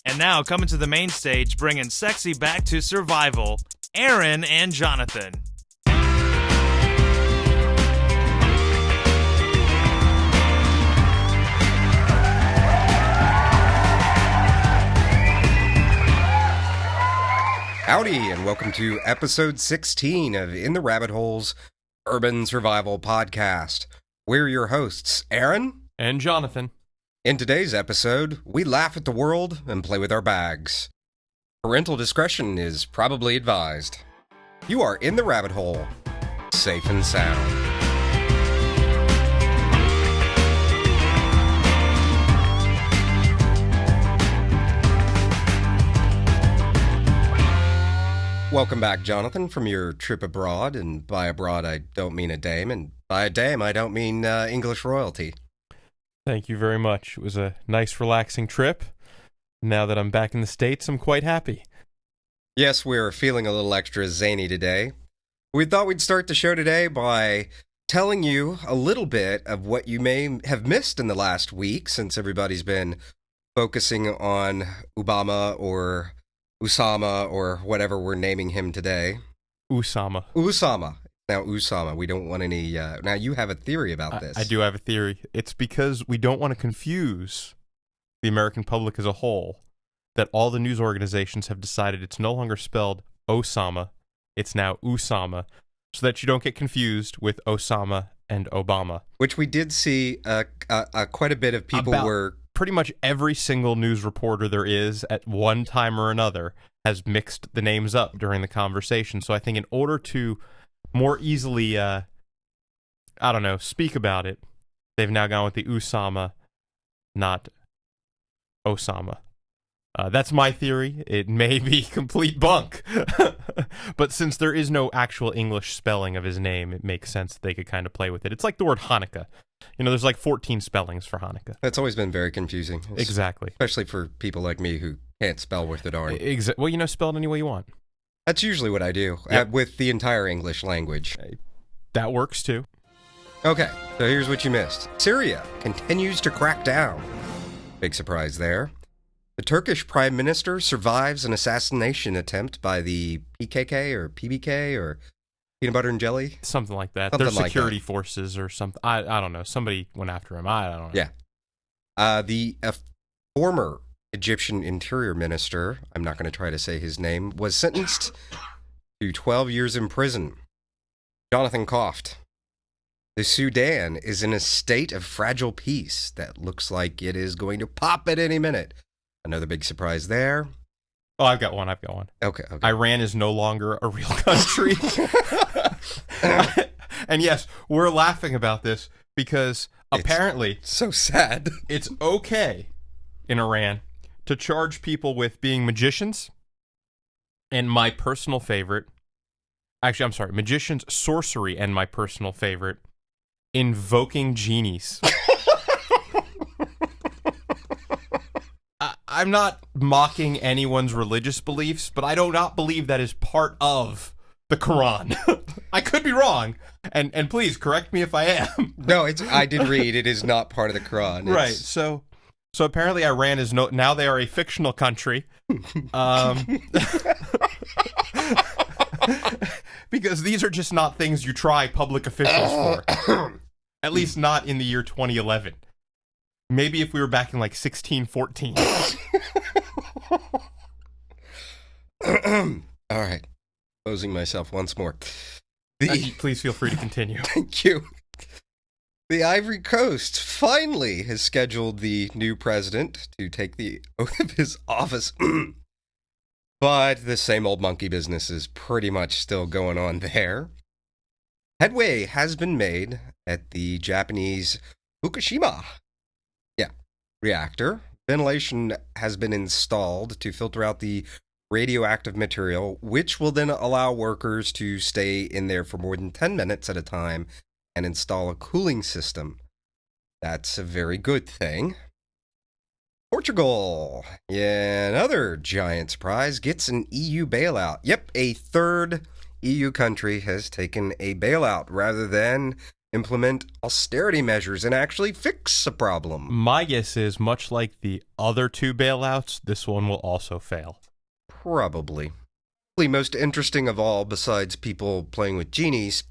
And now, coming to the main stage, bringing sexy back to survival, Aaron and Jonathan. Howdy, and welcome to episode 16 of In the Rabbit Holes Urban Survival Podcast. We're your hosts, Aaron and Jonathan. In today's episode, we laugh at the world and play with our bags. Parental discretion is probably advised. You are in the rabbit hole, safe and sound. Welcome back, Jonathan, from your trip abroad, and by abroad I don't mean a dame, and by a dame I don't mean English royalty. Thank you very much. It was a nice, relaxing trip. Now that I'm back in the States, I'm quite happy. Yes, we're feeling a little extra zany today. We thought we'd start the show today by telling you a little bit of what you may have missed in the last week, since everybody's been focusing on Obama or Usama, or whatever we're naming him today. Usama. Now, Usama. We don't want any... now, you have a theory about this. I do have a theory. It's because we don't want to confuse the American public as a whole that all the news organizations have decided it's no longer spelled Osama. It's now Usama, so that you don't get confused with Osama and Obama. Which we did see quite a bit of people were... Pretty much every single news reporter there is at one time or another has mixed the names up during the conversation. So I think in order to more easily, speak about it, they've now gone with the Usama, not Osama. That's my theory. It may be complete bunk. But since there is no actual English spelling of his name, it makes sense that they could kind of play with it. It's like the word Hanukkah. You know, there's like 14 spellings for Hanukkah. That's always been very confusing. Exactly. Especially for people like me who can't spell worth a darn. Well, spell it any way you want. That's usually what I do, with the entire English language. That works too. Okay, so here's what you missed. Syria continues to crack down. Big surprise there. The Turkish Prime Minister survives an assassination attempt by the PKK or PBK or Peanut Butter and Jelly? Something like that. Their security forces or something. I don't know. Somebody went after him. I don't know. Yeah. The former Egyptian Interior Minister, I'm not going to try to say his name, was sentenced to 12 years in prison. Jonathan coughed. The Sudan is in a state of fragile peace that looks like it is going to pop at any minute. Another big surprise there. Oh, I've got one. Okay. Iran is no longer a real country. And yes, we're laughing about this because apparently... It's so sad. It's okay in Iran to charge people with being magicians. And my personal favorite... Actually, I'm sorry. Magicians, sorcery, and my personal favorite, invoking genies. I'm not mocking anyone's religious beliefs, but I do not believe that is part of the Quran. I could be wrong, and please correct me if I am. No, I did read it is not part of the Quran. Right. So apparently Iran is now they are a fictional country. Because these are just not things you try public officials for. At least not in the year 2011. Maybe if we were back in like 1614. All right. Posing myself once more. Please feel free to continue. Thank you. The Ivory Coast finally has scheduled the new president to take the oath of his office. But the same old monkey business is pretty much still going on there. Headway has been made at the Japanese Fukushima reactor. Ventilation has been installed to filter out the radioactive material, which will then allow workers to stay in there for more than 10 minutes at a time and install a cooling system. That's a very good thing. Portugal, another giant surprise, gets an EU bailout. Yep, a third EU country has taken a bailout rather than implement austerity measures and actually fix a problem. My guess is, much like the other two bailouts, this one will also fail. Probably. The most interesting of all, besides people playing with genies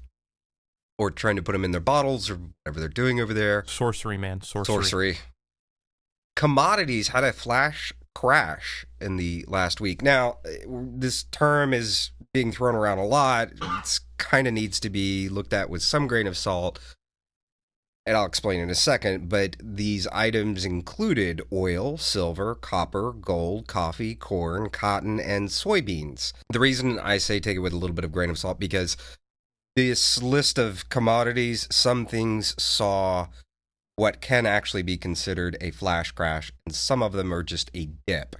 or trying to put them in their bottles or whatever they're doing over there. Sorcery, man. Sorcery. Commodities had a flash crash in the last week. Now, this term is being thrown around a lot. It kind of needs to be looked at with some grain of salt, and I'll explain in a second, but these items included oil, silver, copper, gold, coffee, corn, cotton, and soybeans. The reason I say take it with a little bit of grain of salt, because this list of commodities, some things saw what can actually be considered a flash crash, and some of them are just a dip.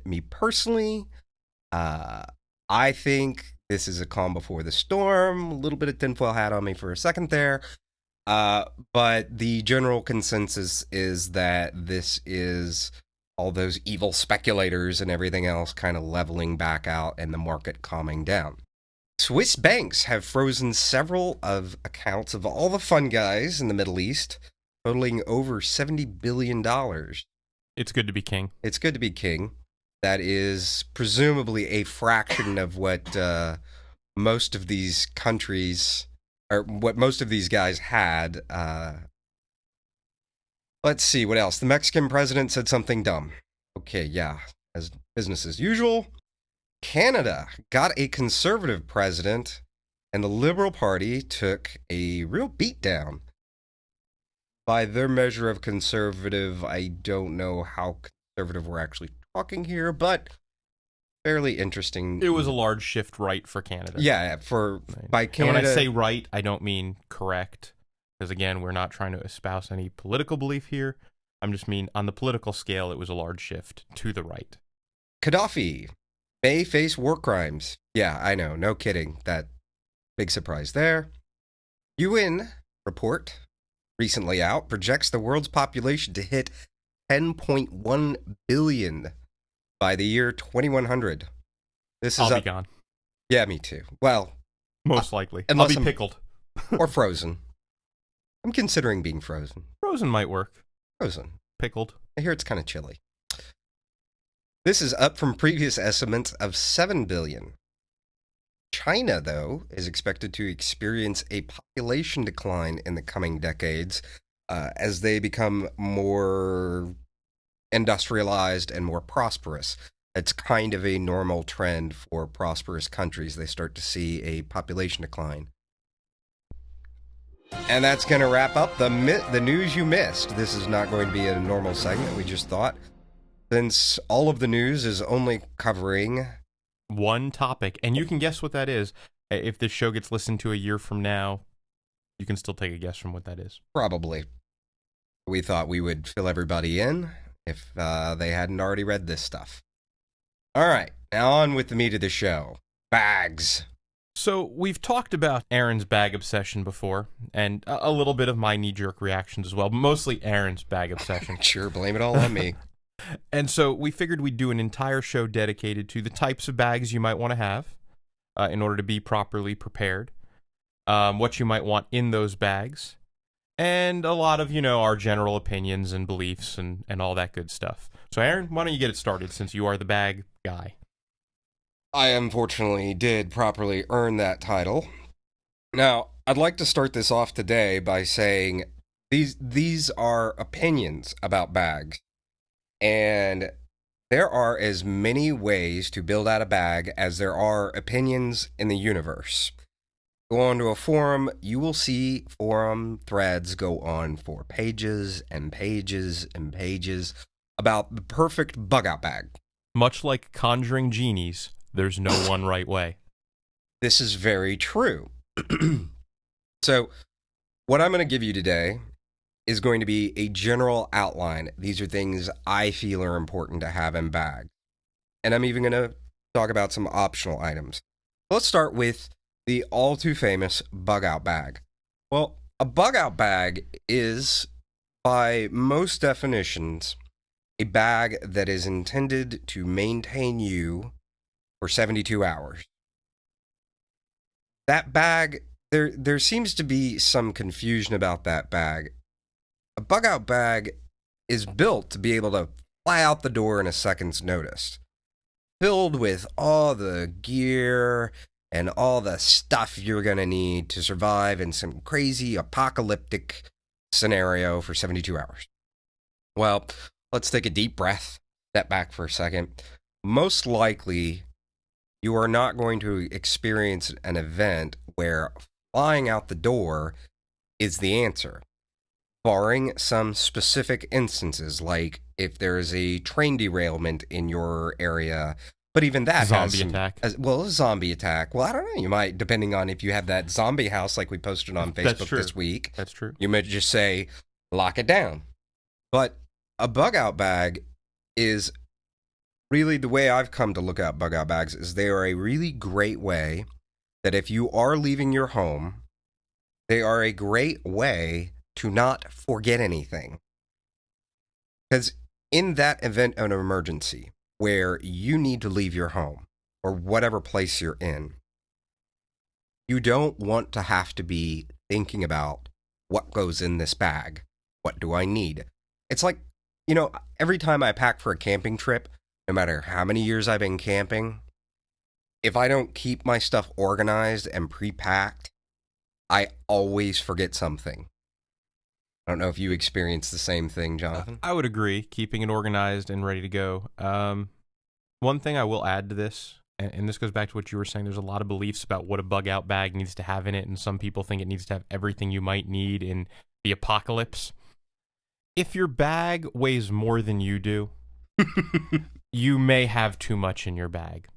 Me personally, I think this is a calm before the storm. A little bit of tinfoil hat on me for a second there. But the general consensus is that this is all those evil speculators and everything else kind of leveling back out and the market calming down. Swiss banks have frozen several of accounts of all the fun guys in the Middle East, totaling over $70 billion. It's good to be king. It's good to be king. That is presumably a fraction of what most of these countries, or what most of these guys had. Let's see, what else? The Mexican president said something dumb. Okay, yeah, as business as usual. Canada got a conservative president, and the Liberal Party took a real beatdown. By their measure of conservative, I don't know how conservative we're actually talking here, but fairly interesting. It was a large shift right for Canada. Yeah, by Canada. And when I say right, I don't mean correct, because again, we're not trying to espouse any political belief here. I'm just mean on the political scale, it was a large shift to the right. Gaddafi may face war crimes. Yeah, I know, no kidding. That big surprise there. UN report recently out projects the world's population to hit 10.1 billion by the year 2100. I'll be gone. Yeah, me too. Well, most likely. Unless I'll be pickled. Or frozen. I'm considering being frozen. Frozen might work. Frozen. Pickled. I hear it's kind of chilly. This is up from previous estimates of 7 billion. China, though, is expected to experience a population decline in the coming decades as they become more industrialized and more prosperous. It's kind of a normal trend for prosperous countries. They start to see a population decline. And that's going to wrap up the news you missed. This is not going to be a normal segment, we just thought. Since all of the news is only covering one topic, and you can guess what that is. If this show gets listened to a year from now, you can still take a guess from what that is. Probably. We thought we would fill everybody in if they hadn't already read this stuff. All right, now on with the meat of the show. Bags. So we've talked about Aaron's bag obsession before, and a little bit of my knee-jerk reactions as well, but mostly Aaron's bag obsession. Sure, blame it all on me. And so we figured we'd do an entire show dedicated to the types of bags you might want to have in order to be properly prepared, what you might want in those bags, and a lot of, our general opinions and beliefs and all that good stuff. So Aaron, why don't you get it started since you are the bag guy? I unfortunately did properly earn that title. Now, I'd like to start this off today by saying these are opinions about bags. And there are as many ways to build out a bag as there are opinions in the universe. Go on to a forum, you will see forum threads go on for pages and pages and pages about the perfect bug-out bag. Much like conjuring genies, there's no one right way. This is very true. So, what I'm going to give you today is going to be a general outline. These are things I feel are important to have in bags. And I'm even going to talk about some optional items. Let's start with the all too famous bug out bag. Well, a bug out bag is, by most definitions, a bag that is intended to maintain you for 72 hours. That bag there seems to be some confusion about that bag. A bug out bag is built to be able to fly out the door in a second's notice, filled with all the gear and all the stuff you're going to need to survive in some crazy apocalyptic scenario for 72 hours. Well, let's take a deep breath, step back for a second. Most likely, you are not going to experience an event where flying out the door is the answer, barring some specific instances, like if there is a train derailment in your area. But even that Zombie attack. A zombie attack. Well, I don't know. You might, depending on if you have that zombie house like we posted on Facebook this week. That's true. You might just say, lock it down. But a bug out bag is really, the way I've come to look at bug out bags is they are a really great way that if you are leaving your home, they are a great way to not forget anything. Because in that event of an emergency where you need to leave your home or whatever place you're in, you don't want to have to be thinking about what goes in this bag. What do I need? It's like, every time I pack for a camping trip, no matter how many years I've been camping, if I don't keep my stuff organized and pre-packed, I always forget something. I don't know if you experience the same thing, Jonathan. I would agree, keeping it organized and ready to go. One thing I will add to this, and this goes back to what you were saying, there's a lot of beliefs about what a bug-out bag needs to have in it, and some people think it needs to have everything you might need in the apocalypse. If your bag weighs more than you do, you may have too much in your bag.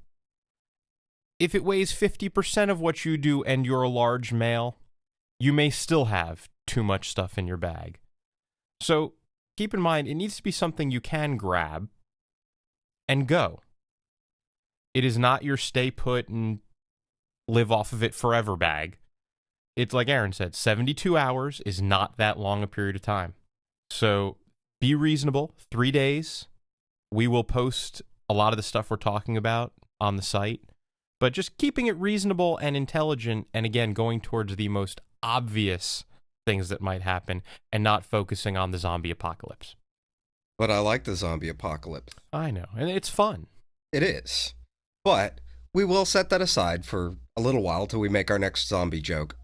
If it weighs 50% of what you do and you're a large male, you may still have too much stuff in your bag. So keep in mind, it needs to be something you can grab and go. It is not your stay put and live off of it forever bag. It's like Aaron said, 72 hours is not that long a period of time. So be reasonable. 3 days. We will post a lot of the stuff we're talking about on the site, but just keeping it reasonable and intelligent, and again, going towards the most obvious things that might happen and not focusing on the zombie apocalypse. But I like the zombie apocalypse. I know, and it's fun. It is. But we will set that aside for a little while till we make our next zombie joke.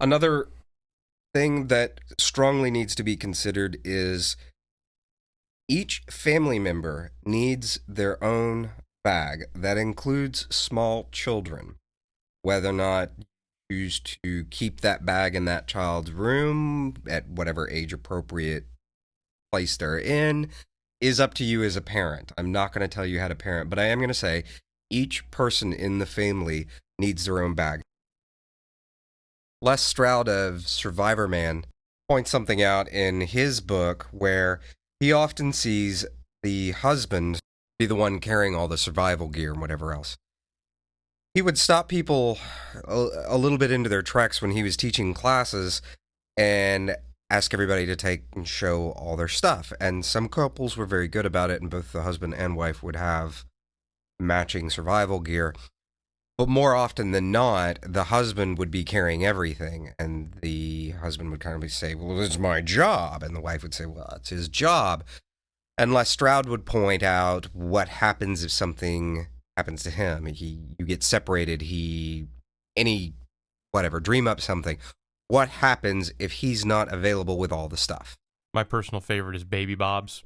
Another thing that strongly needs to be considered is each family member needs their own bag that includes small children. Whether or not you choose to keep that bag in that child's room at whatever age appropriate place they're in is up to you as a parent. I'm not going to tell you how to parent, but I am going to say each person in the family needs their own bag. Les Stroud of Survivor Man points something out in his book where he often sees the husband be the one carrying all the survival gear and whatever else. He would stop people a little bit into their treks when he was teaching classes and ask everybody to take and show all their stuff. And some couples were very good about it, and both the husband and wife would have matching survival gear. But more often than not, the husband would be carrying everything, and the husband would kind of say, well, it's my job. And the wife would say, well, it's his job. And Les Stroud would point out what happens if something happens to him. You get separated, dream up something. What happens if he's not available with all the stuff? My personal favorite is Baby Bob's.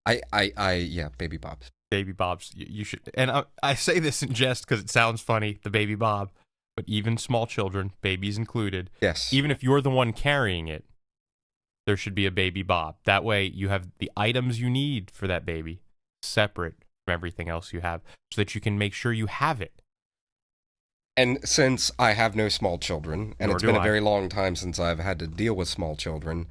Yeah, Baby Bob's. Baby Bob's. You should, and I say this in jest because it sounds funny, the Baby Bob, but even small children, babies included. Yes. Even if you're the one carrying it, there should be a Baby Bob. That way you have the items you need for that baby separate from everything else you have so that you can make sure you have it. And since I have no small children, and it's been a very long time since I've had to deal with small children,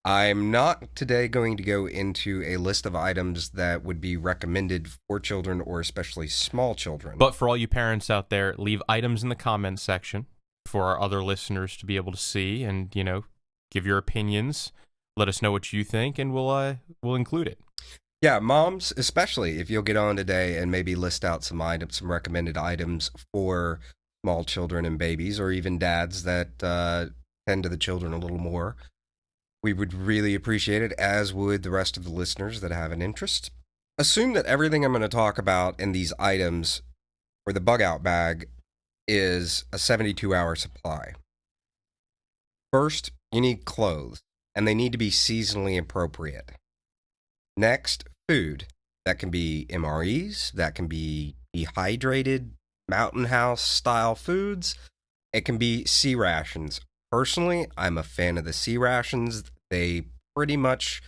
I'm not today going to go into a list of items that would be recommended for children or especially small children. But for all you parents out there, leave items in the comments section for our other listeners to be able to see and, give your opinions. Let us know what you think, and we'll include it. Yeah, moms, especially if you'll get on today and maybe list out some recommended items for small children and babies, or even dads that tend to the children a little more. We would really appreciate it, as would the rest of the listeners that have an interest. Assume that everything I'm going to talk about in these items for the bug out bag is a 72-hour supply. First, you need clothes, and they need to be seasonally appropriate. Next, food. That can be MREs, that can be dehydrated, Mountain House style foods. It can be sea rations. Personally, I'm a fan of the sea rations. They pretty much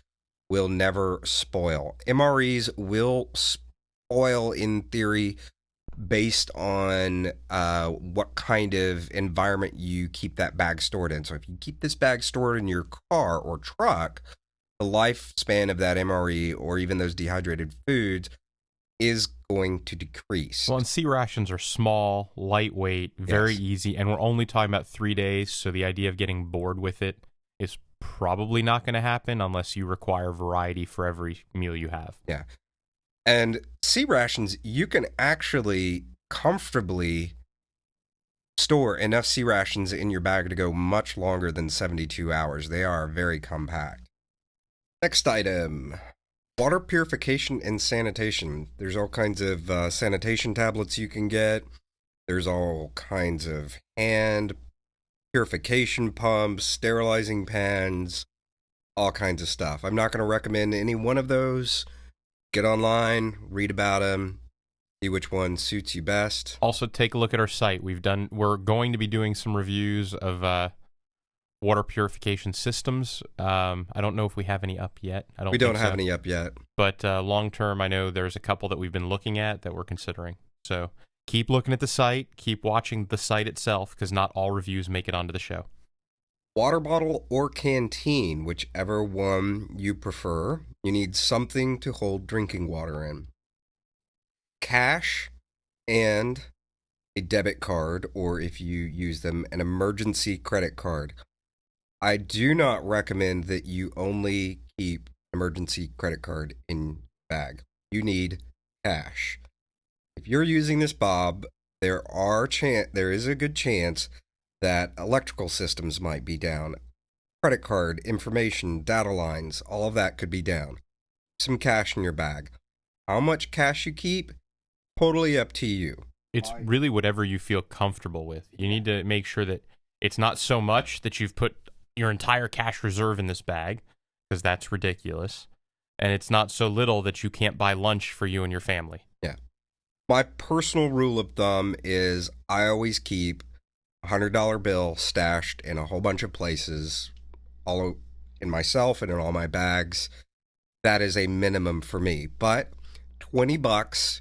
will never spoil. MREs will spoil in theory based on what kind of environment you keep that bag stored in. So if you keep this bag stored in your car or truck, the lifespan of that MRE or even those dehydrated foods is going to decrease. Well, and sea rations are small, lightweight, very Yes. easy, and we're only talking about 3 days, so the idea of getting bored with it is probably not going to happen unless you require variety for every meal you have. Yeah. And sea rations, you can actually comfortably store enough sea rations in your bag to go much longer than 72 hours. They are very compact. Next item, water purification and sanitation. There's all kinds of sanitation tablets you can get. There's all kinds of hand purification pumps, sterilizing pans, all kinds of stuff. I'm not going to recommend any one of those. Get online, read about them, see which one suits you best. Also, take a look at our site. We're going to be doing some reviews of water purification systems. I don't know if we have any up yet. We don't think have so. any up yet. But long term, I know there's a couple that we've been looking at that we're considering. So keep looking at the site, keep watching the site itself, because not all reviews make it onto the show. Water bottle or canteen, whichever one you prefer. You need something to hold drinking water in. Cash and a debit card, or if you use them, an emergency credit card. I do not recommend that you only keep an emergency credit card in your bag. You need cash. If you're using this, Bob, there is a good chance that electrical systems might be down. Credit card, information, data lines, all of that could be down. Some cash in your bag. How much cash you keep? Totally up to you. It's really whatever you feel comfortable with. You need to make sure that it's not so much that you've put your entire cash reserve in this bag, because that's ridiculous. And it's not so little that you can't buy lunch for you and your family. Yeah. My personal rule of thumb is I always keep a $100 bill stashed in a whole bunch of places, all in myself and in all my bags. That is a minimum for me. But $20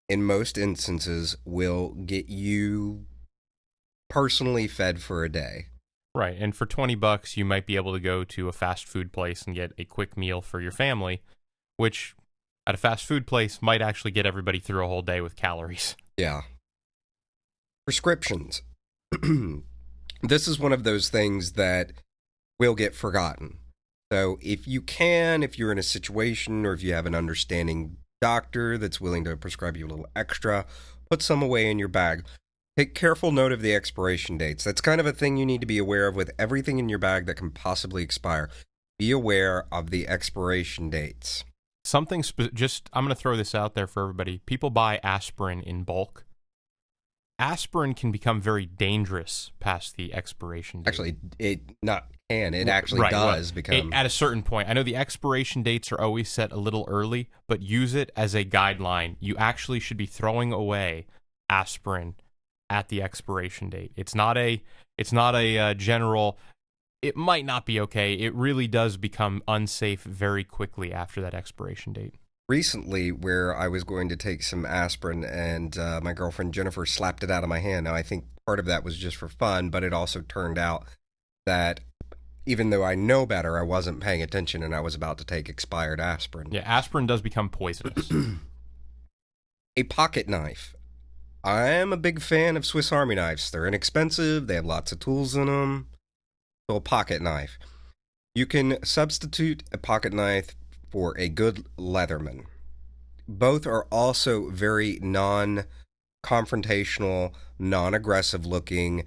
in most instances will get you personally fed for a day. Right, and for $20, you might be able to go to a fast food place and get a quick meal for your family, which at a fast food place might actually get everybody through a whole day with calories. Yeah. Prescriptions. This is one of those things that will get forgotten. So if you're in a situation or if you have an understanding doctor that's willing to prescribe you a little extra, put some away in your bag. Take careful note of the expiration dates. That's kind of a thing you need to be aware of with everything in your bag that can possibly expire. Be aware of the expiration dates. I'm going to throw this out there for everybody. People buy aspirin in bulk. Aspirin can become very dangerous past the expiration date. Actually, it actually Right, does become... At a certain point. I know the expiration dates are always set a little early, but use it as a guideline. You actually should be throwing away aspirin at the expiration date. It's not a general, it might not be okay. It really does become unsafe very quickly after that expiration date. Recently, where I was going to take some aspirin and my girlfriend Jennifer slapped it out of my hand. Now, I think part of that was just for fun, but it also turned out that even though I know better, I wasn't paying attention and I was about to take expired aspirin. Yeah, aspirin does become poisonous. A pocket knife. I am a big fan of Swiss Army knives. They're inexpensive, they have lots of tools in them. So a pocket knife. You can substitute a pocket knife for a good Leatherman. Both are also very confrontational, non-aggressive looking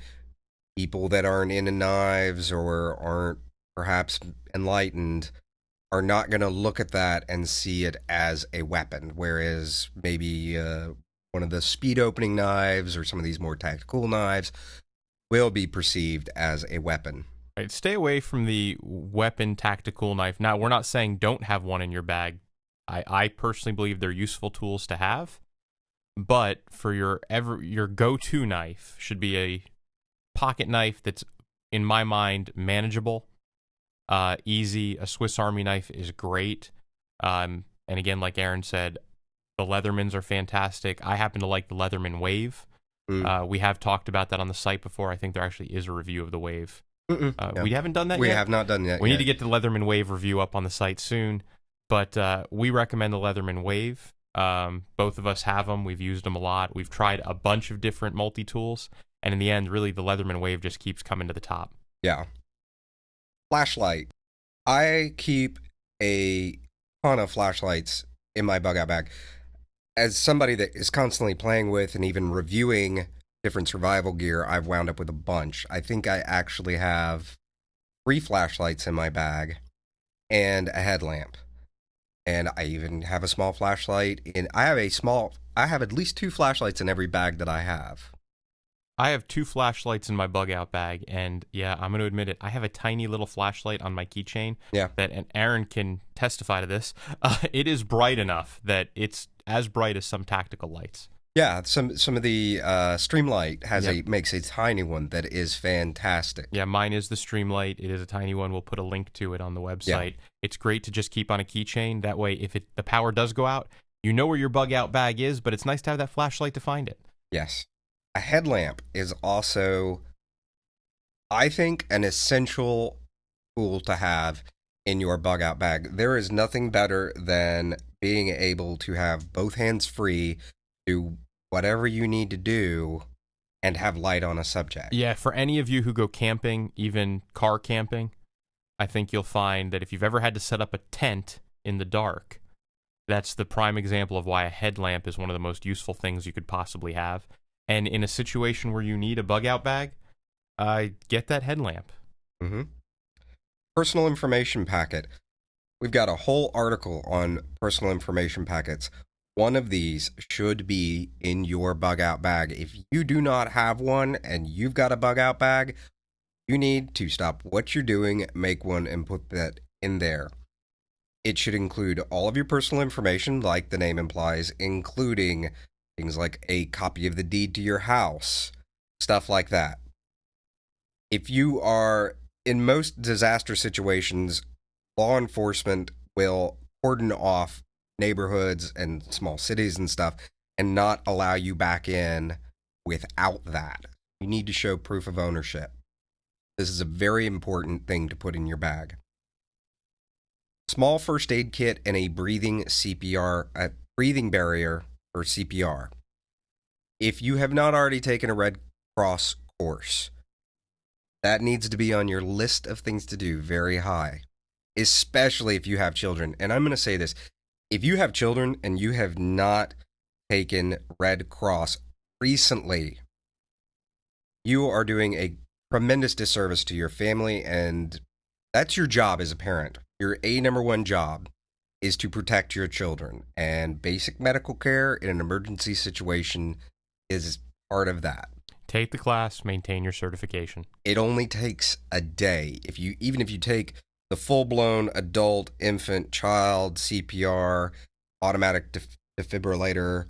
people that aren't into knives or aren't perhaps enlightened are not going to look at that and see it as a weapon, whereas maybe one of the speed opening knives or some of these more tactical knives will be perceived as a weapon. Right, stay away from the weapon tactical knife. Now, we're not saying don't have one in your bag. I personally believe they're useful tools to have, but for your go-to knife should be a pocket knife that's, in my mind, manageable, easy. A Swiss Army knife is great. And again, like Aaron said, the Leathermans are fantastic. I happen to like the Leatherman Wave. We have talked about that on the site before. I think there actually is a review of the Wave. No. We haven't done that yet. We have not done that We yet. need to get the Leatherman Wave review up on the site soon. But we recommend the Leatherman Wave. Both of us have them. We've used them a lot. We've tried a bunch of different multi-tools. And in the end, really, the Leatherman Wave just keeps coming to the top. Yeah. Flashlight. I keep a ton of flashlights in my bug out bag. As somebody that is constantly playing with and even reviewing different survival gear, I've wound up with a bunch. I think I actually have 3 flashlights in my bag and a headlamp. And I even have a small flashlight I have at least 2 flashlights in every bag that I have. I have 2 flashlights in my bug out bag, and yeah, I'm going to admit it. I have a tiny little flashlight on my keychain. Yeah. And Aaron can testify to this. It is bright enough that it's as bright as some tactical lights. Yeah, some of the Streamlight makes a tiny one that is fantastic. Yeah, mine is the Streamlight. It is a tiny one. We'll put a link to it on the website. Yeah. It's great to just keep on a keychain. That way, if the power does go out, you know where your bug out bag is, but it's nice to have that flashlight to find it. Yes. A headlamp is also, I think, an essential tool to have in your bug out bag. There is nothing better than being able to have both hands free to whatever you need to do and have light on a subject. Yeah, for any of you who go camping, even car camping, I think you'll find that if you've ever had to set up a tent in the dark, that's the prime example of why a headlamp is one of the most useful things you could possibly have. And in a situation where you need a bug out bag, get that headlamp. Mm-hmm. Personal information packet. We've got a whole article on personal information packets. One of these should be in your bug out bag. If you do not have one and you've got a bug out bag, you need to stop what you're doing, make one, and put that in there. It should include all of your personal information, like the name implies, including things like a copy of the deed to your house, stuff like that. If you are in most disaster situations, law enforcement will cordon off neighborhoods and small cities and stuff and not allow you back in without that. You need to show proof of ownership. This is a very important thing to put in your bag. Small first aid kit and a breathing barrier or CPR. If you have not already taken a Red Cross course, that needs to be on your list of things to do very high, especially if you have children. And I'm going to say this, if you have children and you have not taken Red Cross recently, you are doing a tremendous disservice to your family, and that's your job as a parent. Your number one job is to protect your children, and basic medical care in an emergency situation is part of that. Take the class, maintain your certification. It only takes a day. Even if you take the full-blown adult, infant, child, CPR, automatic defibrillator,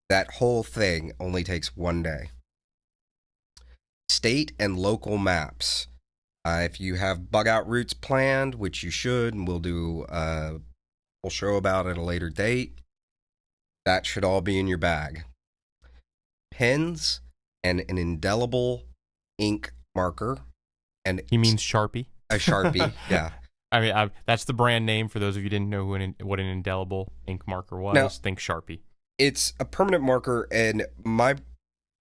that whole thing only takes 1 day. State and local maps. If you have bug out routes planned, which you should, and we'll do a whole show about at a later date, that should all be in your bag. Pens and an indelible ink marker. And he means Sharpie. A Sharpie, yeah. I mean, that's the brand name for those of you who didn't know what an indelible ink marker was. Now, think Sharpie. It's a permanent marker, and my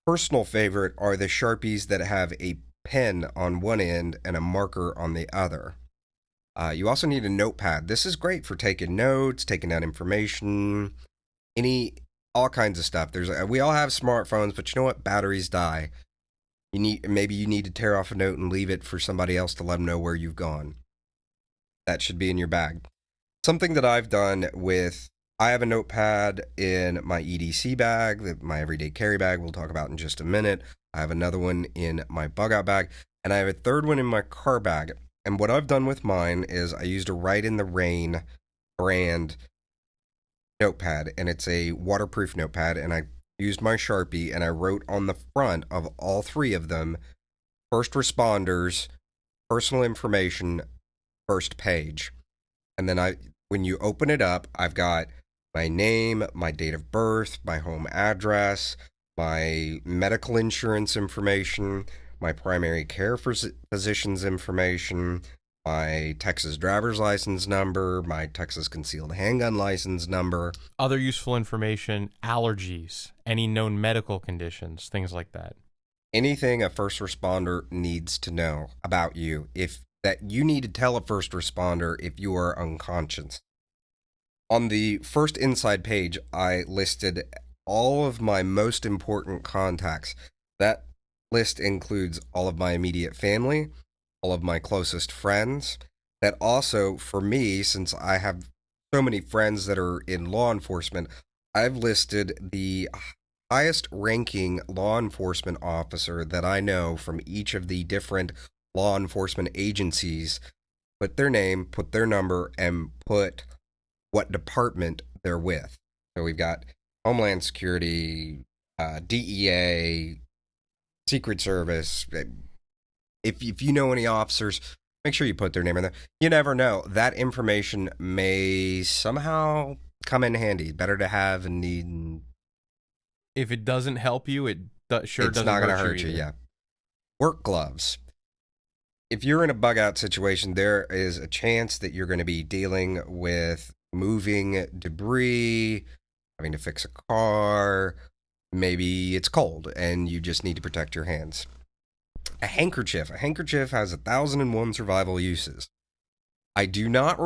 personal favorite are the Sharpies that have a pen on one end and a marker on the other. You also need a notepad. This is great for taking notes, taking down information, any all kinds of stuff. We all have smartphones, but you know what? Batteries die. Maybe you need to tear off a note and leave it for somebody else to let them know where you've gone. That should be in your bag. Something that I've done I have a notepad in my EDC bag, my everyday carry bag we'll talk about in just a minute. I have another one in my bug out bag, and I have a third one in my car bag. And what I've done with mine is I used a Ride in the Rain brand notepad, and it's a waterproof notepad, and I used my Sharpie, and I wrote on the front of all three of them, first responders, personal information, first page. And then when you open it up, I've got my name, my date of birth, my home address, my medical insurance information, my primary care physician's information, my Texas driver's license number, my Texas concealed handgun license number. Other useful information, allergies, any known medical conditions, things like that. Anything a first responder needs to know about you, that you need to tell a first responder if you are unconscious. On the first inside page, I listed all of my most important contacts. That list includes all of my immediate family, all of my closest friends. That also, for me, since I have so many friends that are in law enforcement, I've listed the highest ranking law enforcement officer that I know from each of the different law enforcement agencies, put their name, put their number, and put what department they're with. So we've got Homeland Security, DEA, Secret Service. If you know any officers, make sure you put their name in there. You never know. That information may somehow come in handy. Better to have and need. If it doesn't help you, it sure it's doesn't not going to hurt hurt you. either. Yeah. Work gloves. If you're in a bug out situation, there is a chance that you're going to be dealing with moving debris, having to fix a car. Maybe it's cold and you just need to protect your hands. A handkerchief. A handkerchief has 1,001 survival uses. I do not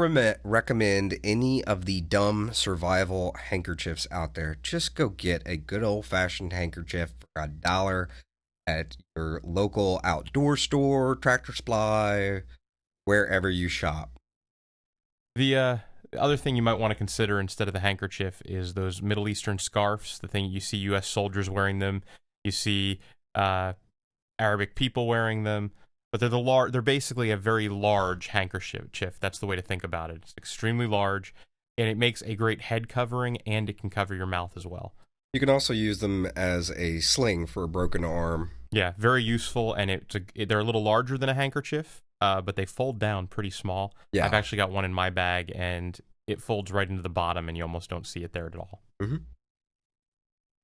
recommend any of the dumb survival handkerchiefs out there. Just go get a good old-fashioned handkerchief for $1 at your local outdoor store, Tractor Supply, wherever you shop. The other thing you might want to consider instead of the handkerchief is those Middle Eastern scarves. The thing you see U.S. soldiers wearing them. You see Arabic people wearing them. But they're basically a very large handkerchief. That's the way to think about it. It's extremely large, and it makes a great head covering, and it can cover your mouth as well. You can also use them as a sling for a broken arm. Yeah, very useful, and they're a little larger than a handkerchief, but they fold down pretty small. Yeah. I've actually got one in my bag, and it folds right into the bottom, and you almost don't see it there at all. Mm-hmm.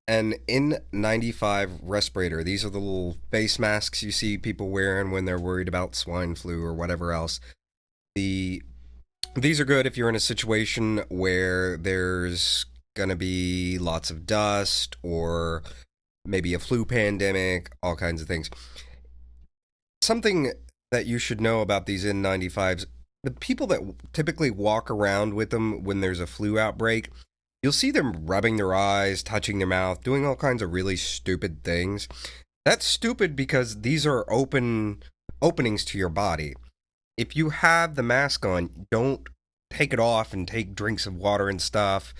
An N95 respirator. These are the little face masks you see people wearing when they're worried about swine flu or whatever else. These are good if you're in a situation where there's going to be lots of dust or maybe a flu pandemic, all kinds of things. Something that you should know about these N95s, the people that typically walk around with them when there's a flu outbreak, you'll see them rubbing their eyes, touching their mouth, doing all kinds of really stupid things. That's stupid because these are openings to your body. If you have the mask on, don't take it off and take drinks of water and stuff.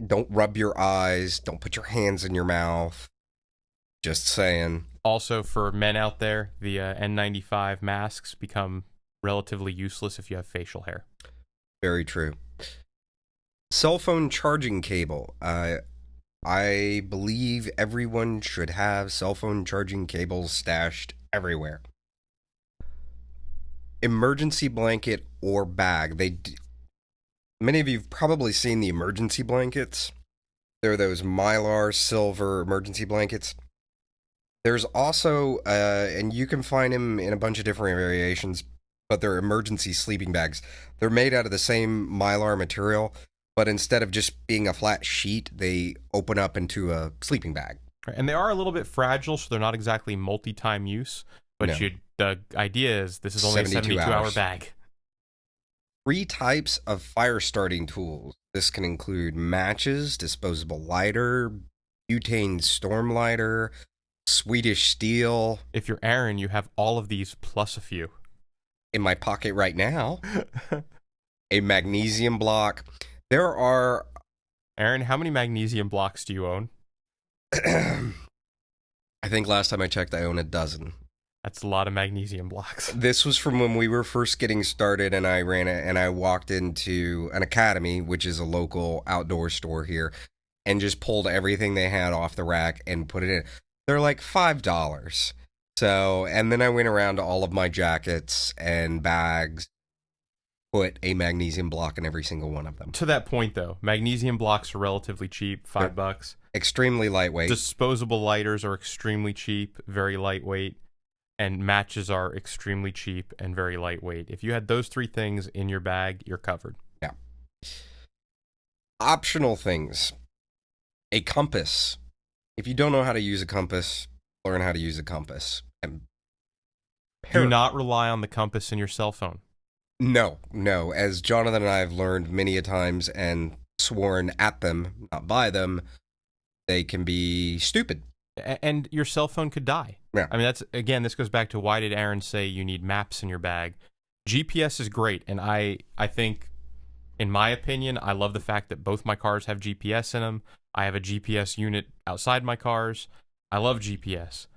Don't rub your eyes. Don't put your hands in your mouth. Just saying. Also, for men out there, the N95 masks become relatively useless if you have facial hair. Very true. Cell phone charging cable. I believe everyone should have cell phone charging cables stashed everywhere. Emergency blanket or bag. Many of you have probably seen the emergency blankets. They're those Mylar silver emergency blankets. There's also, and you can find them in a bunch of different variations, but they're emergency sleeping bags. They're made out of the same Mylar material, but instead of just being a flat sheet, they open up into a sleeping bag. And they are a little bit fragile, so they're not exactly multi-time use. But No. the idea is this is only a 72-hour bag. 3 types of fire starting tools. This can include matches, disposable lighter, butane storm lighter, Swedish steel. If you're Aaron, you have all of these plus a few. In my pocket right now, a magnesium block. There are Aaron, how many magnesium blocks do you own? I think last time I checked, I own a dozen. That's a lot of magnesium blocks. This was from when we were first getting started, and I ran it, and I walked into an academy, which is a local outdoor store here, and just pulled everything they had off the rack and put it in. They're like $5. So, and then I went around to all of my jackets and bags, put a magnesium block in every single one of them. To that point, though, magnesium blocks are relatively cheap, $5. Extremely lightweight. Disposable lighters are extremely cheap, very lightweight, and matches are extremely cheap and very lightweight. If you had those 3 things in your bag, you're covered. Yeah. Optional things. A compass. If you don't know how to use a compass, learn how to use a compass. And do not rely on the compass in your cell phone. No. As Jonathan and I have learned many a times and sworn at them, not by them, they can be stupid. And your cell phone could die. Yeah. I mean, this goes back to why did Aaron say you need maps in your bag? GPS is great, and I think, in my opinion, I love the fact that both my cars have GPS in them. I have a GPS unit outside my cars. I love GPS.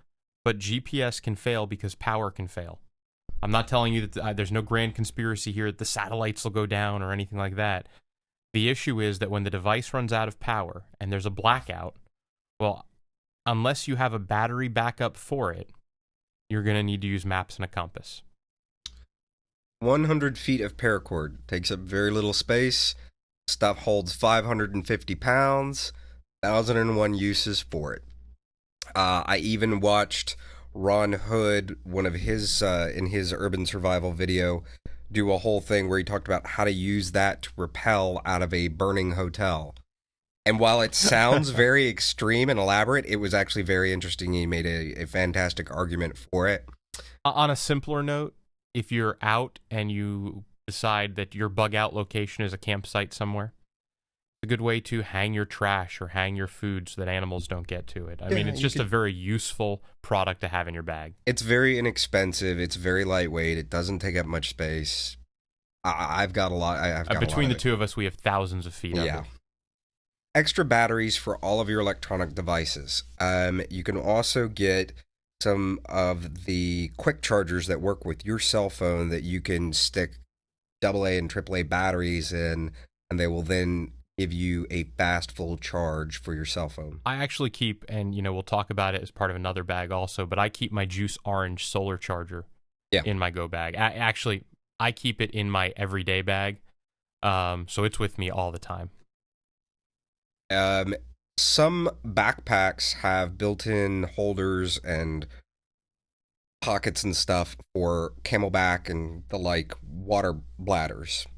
But GPS can fail because power can fail. I'm not telling you that there's no grand conspiracy here that the satellites will go down or anything like that. The issue is that when the device runs out of power and there's a blackout, well, unless you have a battery backup for it, you're going to need to use maps and a compass. 100 feet of paracord takes up very little space. Stuff holds 550 pounds. 1,001 uses for it. I even watched Ron Hood, one of his, in his urban survival video, do a whole thing where he talked about how to use that to rappel out of a burning hotel. And while it sounds very extreme and elaborate, it was actually very interesting. He made a fantastic argument for it. On a simpler note, if you're out and you decide that your bug out location is a campsite somewhere, it's a good way to hang your trash or hang your food so that animals don't get to it. I mean, it's just a very useful product to have in your bag. It's very inexpensive. It's very lightweight. It doesn't take up much space. I've got a lot. I've got between a lot the two of us, we have thousands of feet of it. Extra batteries for all of your electronic devices. You can also get some of the quick chargers that work with your cell phone that you can stick AA and AAA batteries in, and they will then give you a fast full charge for your cell phone. I actually keep, and we'll talk about it as part of another bag also, but I keep my Juice Orange solar charger in my go bag. Actually, I keep it in my everyday bag, so it's with me all the time. Some backpacks have built-in holders and pockets and stuff for Camelback and the like water bladders.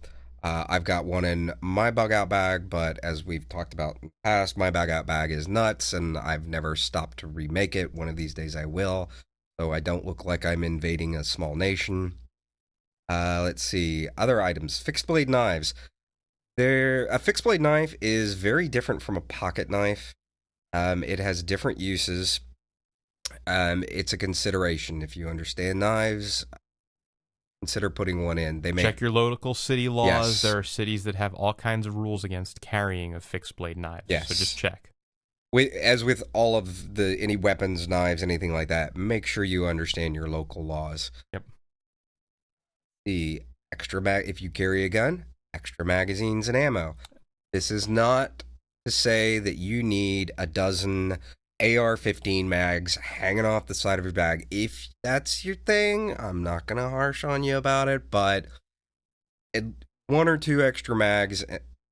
I've got one in my bug out bag, but as we've talked about in the past, my bug out bag is nuts, and I've never stopped to remake it. One of these days I will, so I don't look like I'm invading a small nation. Let's see. Other items. Fixed blade knives. A fixed blade knife is very different from a pocket knife. It has different uses. It's a consideration. If you understand knives, consider putting one in. Check your local city laws. Yes. There are cities that have all kinds of rules against carrying of fixed blade knives. Yes. So just check. As with all of any weapons, knives, anything like that, make sure you understand your local laws. Yep. The extra if you carry a gun, extra magazines and ammo. This is not to say that you need a dozen AR-15 mags hanging off the side of your bag. If that's your thing, I'm not going to harsh on you about it, but 1 or 2 extra mags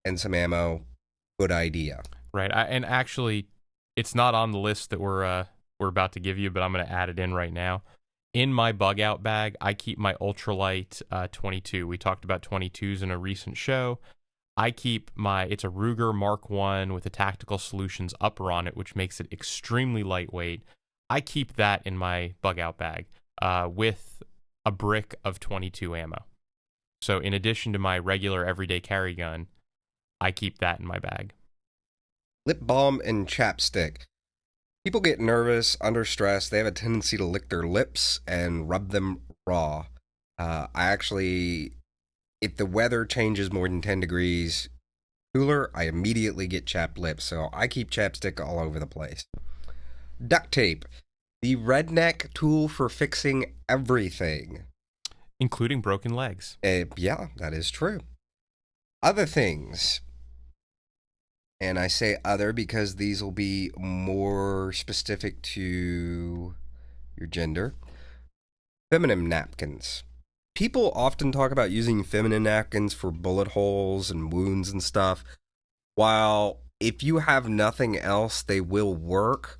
and some ammo, good idea. Right. And actually, it's not on the list that we're about to give you, but I'm going to add it in right now. In my bug out bag, I keep my ultralight 22. We talked about 22s in a recent show. I keep it's a Ruger Mark I with a Tactical Solutions upper on it, which makes it extremely lightweight. I keep that in my bug out bag with a brick of 22 ammo. So in addition to my regular everyday carry gun, I keep that in my bag. Lip balm and chapstick. People get nervous, under stress. They have a tendency to lick their lips and rub them raw. I actually, if the weather changes more than 10 degrees cooler, I immediately get chapped lips. So I keep chapstick all over the place. Duct tape. The redneck tool for fixing everything. Including broken legs. Yeah, that is true. Other things. And I say other because these will be more specific to your gender. Feminine napkins. People often talk about using feminine napkins for bullet holes and wounds and stuff. While if you have nothing else, they will work.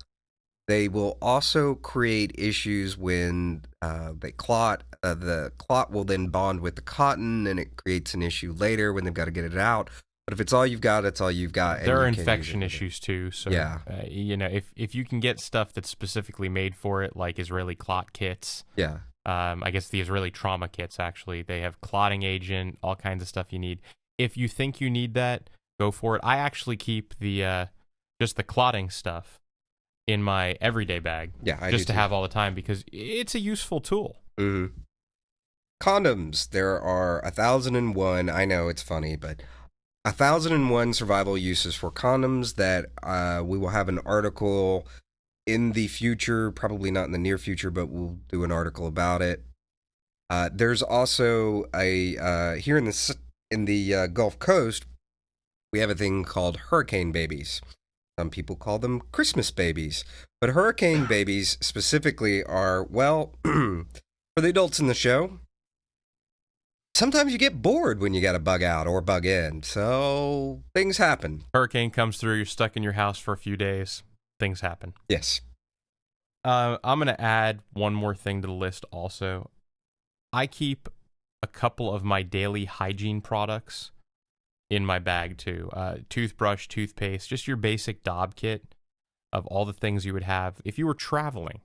They will also create issues when they clot. The clot will then bond with the cotton, and it creates an issue later when they've got to get it out. But if it's all you've got, it's all you've got. There are infection issues too. So, yeah. If you can get stuff that's specifically made for it, like Israeli clot kits. Yeah. I guess the Israeli trauma kits, actually. They have clotting agent, all kinds of stuff you need. If you think you need that, go for it. I actually keep the just the clotting stuff in my everyday bag. Yeah, I just do to too. have all the time because it's a useful tool. Mm-hmm. Condoms. There are 1,001. I know it's funny, but 1,001 survival uses for condoms that we will have an article in the future, probably not in the near future, but we'll do an article about it. There's also a here in the Gulf Coast, we have a thing called hurricane babies. Some people call them Christmas babies, but hurricane babies specifically are, well, for the adults in the show, sometimes you get bored when you got to bug out or bug in, so things happen. Hurricane comes through, you're stuck in your house for a few days. Things happen. Yes. I'm going to add one more thing to the list also. I keep a couple of my daily hygiene products in my bag too. Toothbrush, toothpaste, just your basic Dobb kit of all the things you would have if you were traveling.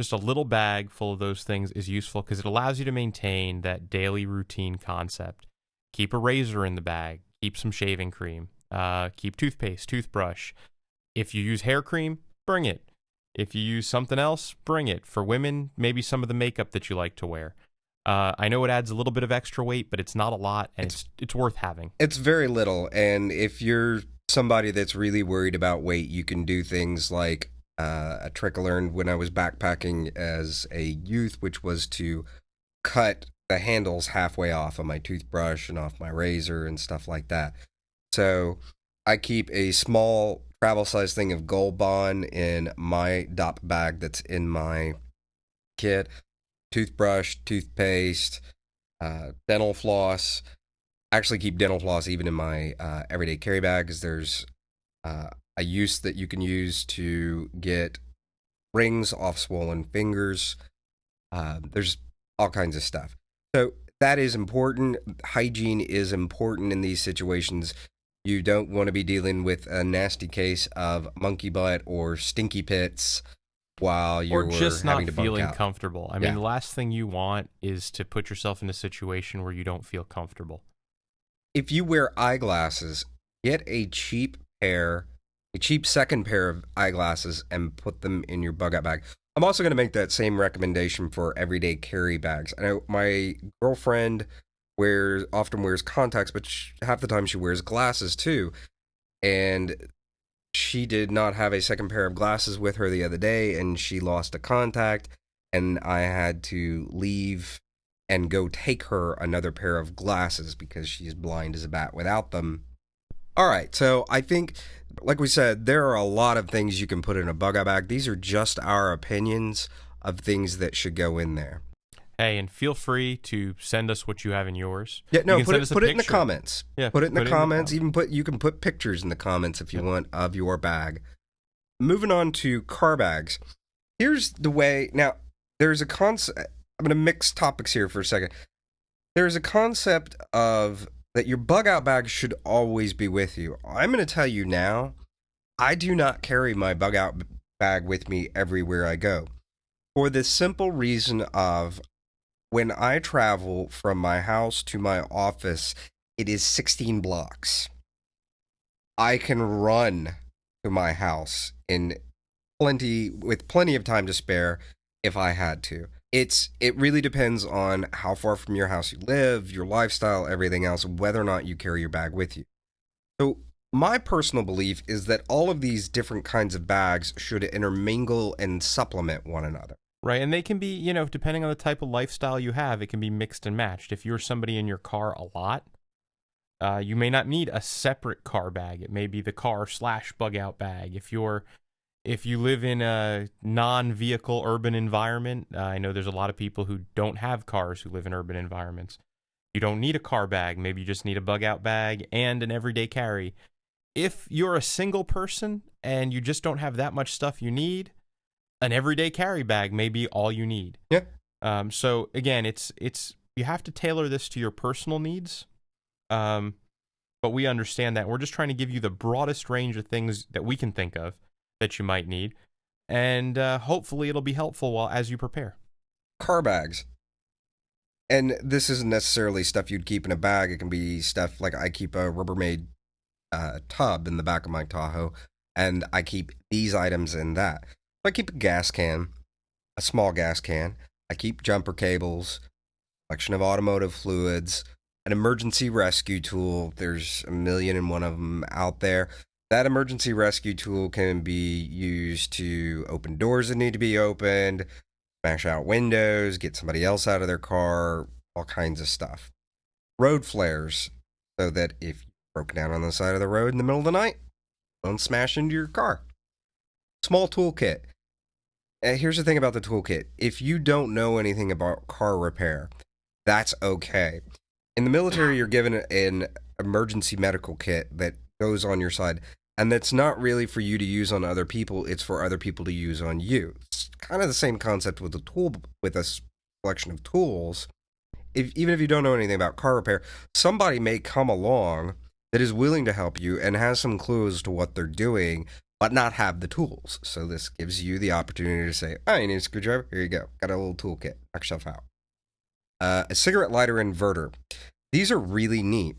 Just a little bag full of those things is useful because it allows you to maintain that daily routine concept. Keep a razor in the bag. Keep some shaving cream. Keep toothpaste, toothbrush. If you use hair cream, bring it. If you use something else, bring it. For women, maybe some of the makeup that you like to wear. I know it adds a little bit of extra weight, but it's not a lot, and it's worth having. It's very little, and if you're somebody that's really worried about weight, you can do things like a trick I learned when I was backpacking as a youth, which was to cut the handles halfway off of my toothbrush and off my razor and stuff like that. So I keep a small travel size thing of Gold Bond in my Dopp bag that's in my kit. Toothbrush, toothpaste, dental floss. I actually keep dental floss even in my everyday carry bag because there's a use that you can use to get rings off swollen fingers. There's all kinds of stuff. So that is important. Hygiene is important in these situations. You don't want to be dealing with a nasty case of monkey butt or stinky pits while you're or just not having to bunk feeling out. comfortable. I mean, the last thing you want is to put yourself in a situation where you don't feel comfortable. If you wear eyeglasses, get a cheap second pair of eyeglasses and put them in your bug out bag. I'm also going to make that same recommendation for everyday carry bags. I know my girlfriend often wears contacts, but half the time she wears glasses too. And she did not have a second pair of glasses with her the other day, and she lost a contact, and I had to leave and go take her another pair of glasses because she's blind as a bat without them. All right, so I think, like we said, there are a lot of things you can put in a bug out bag. These are just our opinions of things that should go in there. Hey, and feel free to send us what you have in yours. Yeah, no, You can put send it us a in the picture. comments. Yeah, put it in the comments. You can put pictures in the comments if you want of your bag. Moving on to car bags. Here's the way. Now, there's a concept. I'm going to mix topics here for a second. There's a concept of that your bug out bag should always be with you. I'm going to tell you now, I do not carry my bug out bag with me everywhere I go. For the simple reason of when I travel from my house to my office, it is 16 blocks. I can run to my house with plenty of time to spare if I had to. It really depends on how far from your house you live, your lifestyle, everything else, whether or not you carry your bag with you. So my personal belief is that all of these different kinds of bags should intermingle and supplement one another. Right, and they can be, depending on the type of lifestyle you have, it can be mixed and matched. If you're somebody in your car a lot, you may not need a separate car bag. It may be the car/bug out bag. If you live in a non-vehicle urban environment, I know there's a lot of people who don't have cars who live in urban environments. You don't need a car bag. Maybe you just need a bug out bag and an everyday carry. If you're a single person and you just don't have that much stuff you need, an everyday carry bag may be all you need. Yeah. So again, it's you have to tailor this to your personal needs. But we understand that. We're just trying to give you the broadest range of things that we can think of that you might need, and hopefully it'll be helpful as you prepare. Car bags. And this isn't necessarily stuff you'd keep in a bag. It can be stuff like I keep a Rubbermaid tub in the back of my Tahoe, and I keep these items in that. I keep a gas can, a small gas can. I keep jumper cables, a collection of automotive fluids, an emergency rescue tool. There's a million and one of them out there. That emergency rescue tool can be used to open doors that need to be opened, smash out windows, get somebody else out of their car, all kinds of stuff. Road flares, so that if you're broken down on the side of the road in the middle of the night, don't smash into your car. Small toolkit. Here's the thing about the toolkit. If you don't know anything about car repair, that's okay. In the military, you're given an emergency medical kit that goes on your side, and that's not really for you to use on other people. It's for other people to use on you. It's kind of the same concept with a selection of tools. Even if you don't know anything about car repair, somebody may come along that is willing to help you and has some clues to what they're doing, but not have the tools. So this gives you the opportunity to say, oh, you need a screwdriver? Here you go. Got a little toolkit. Knock yourself out. A cigarette lighter inverter. These are really neat.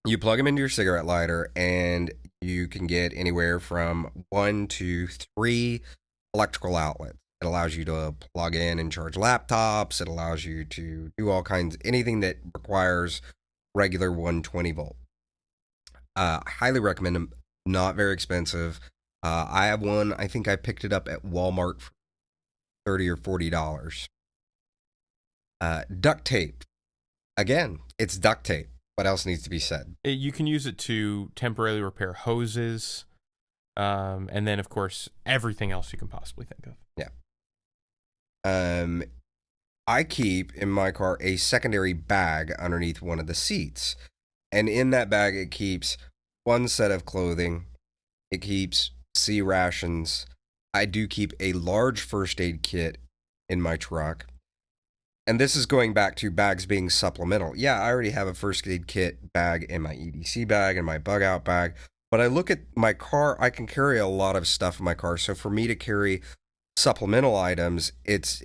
You plug them into your cigarette lighter, and you can get anywhere from 1 to 3 electrical outlets. It allows you to plug in and charge laptops. It allows you to do anything that requires regular 120 volt. Highly recommend them. Not very expensive. I have one. I think I picked it up at Walmart for $30 or $40. Duct tape. Again, it's duct tape. What else needs to be said? You can use it to temporarily repair hoses, and then, of course, everything else you can possibly think of. Yeah. I keep in my car a secondary bag underneath one of the seats. And in that bag, it keeps one set of clothing. It keeps C rations. I do keep a large first aid kit in my truck. And this is going back to bags being supplemental. Yeah, I already have a first aid kit bag in my EDC bag and my bug out bag. But I look at my car, I can carry a lot of stuff in my car. So for me to carry supplemental items, it's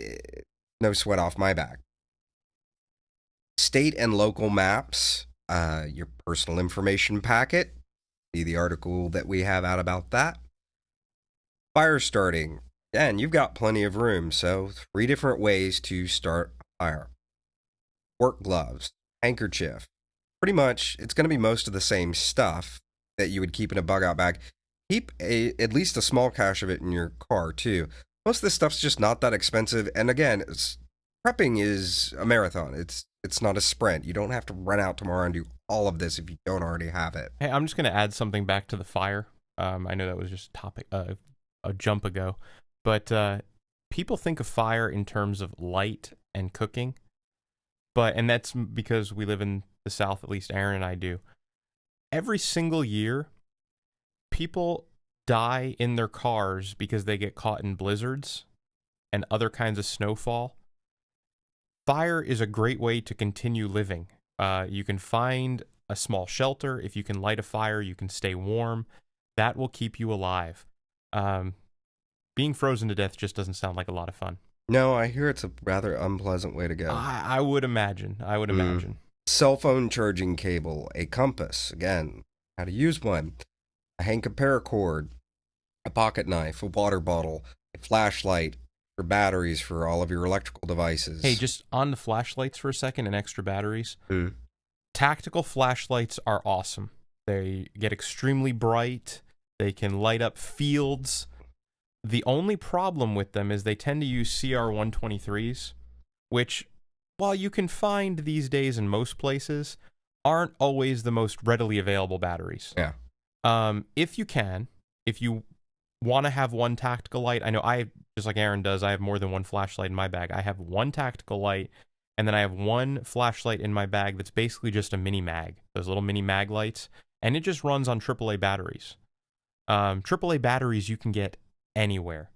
no sweat off my back. State and local maps, your personal information packet. See the article that we have out about that. Fire starting. Again, you've got plenty of room, so 3 different ways to start a fire. Work gloves, handkerchief. Pretty much, it's going to be most of the same stuff that you would keep in a bug out bag. Keep at least a small cache of it in your car, too. Most of this stuff's just not that expensive, and again, prepping is a marathon. It's not a sprint. You don't have to run out tomorrow and do all of this if you don't already have it. Hey, I'm just going to add something back to the fire. I know that was just a jump ago, but people think of fire in terms of light and cooking, and that's because we live in the South, at least Aaron and I do. Every single year, people die in their cars because they get caught in blizzards and other kinds of snowfall. Fire is a great way to continue living. You can find a small shelter. If you can light a fire, you can stay warm. That will keep you alive. Being frozen to death just doesn't sound like a lot of fun. No, I hear it's a rather unpleasant way to go. I would imagine. I would imagine. Cell phone charging cable, a compass, again, how to use one, a Hank paracord, a pocket knife, a water bottle, a flashlight for batteries for all of your electrical devices. Hey, just on the flashlights for a second and extra batteries. Mm. Tactical flashlights are awesome. They get extremely bright. They can light up fields. The only problem with them is they tend to use CR123s, which, while you can find these days in most places, aren't always the most readily available batteries. Yeah. If you want to have one tactical light, I know just like Aaron does, I have more than one flashlight in my bag. I have one tactical light, and then I have one flashlight in my bag that's basically just a mini mag, those little mini mag lights, and it just runs on AAA batteries. AAA batteries you can get anywhere.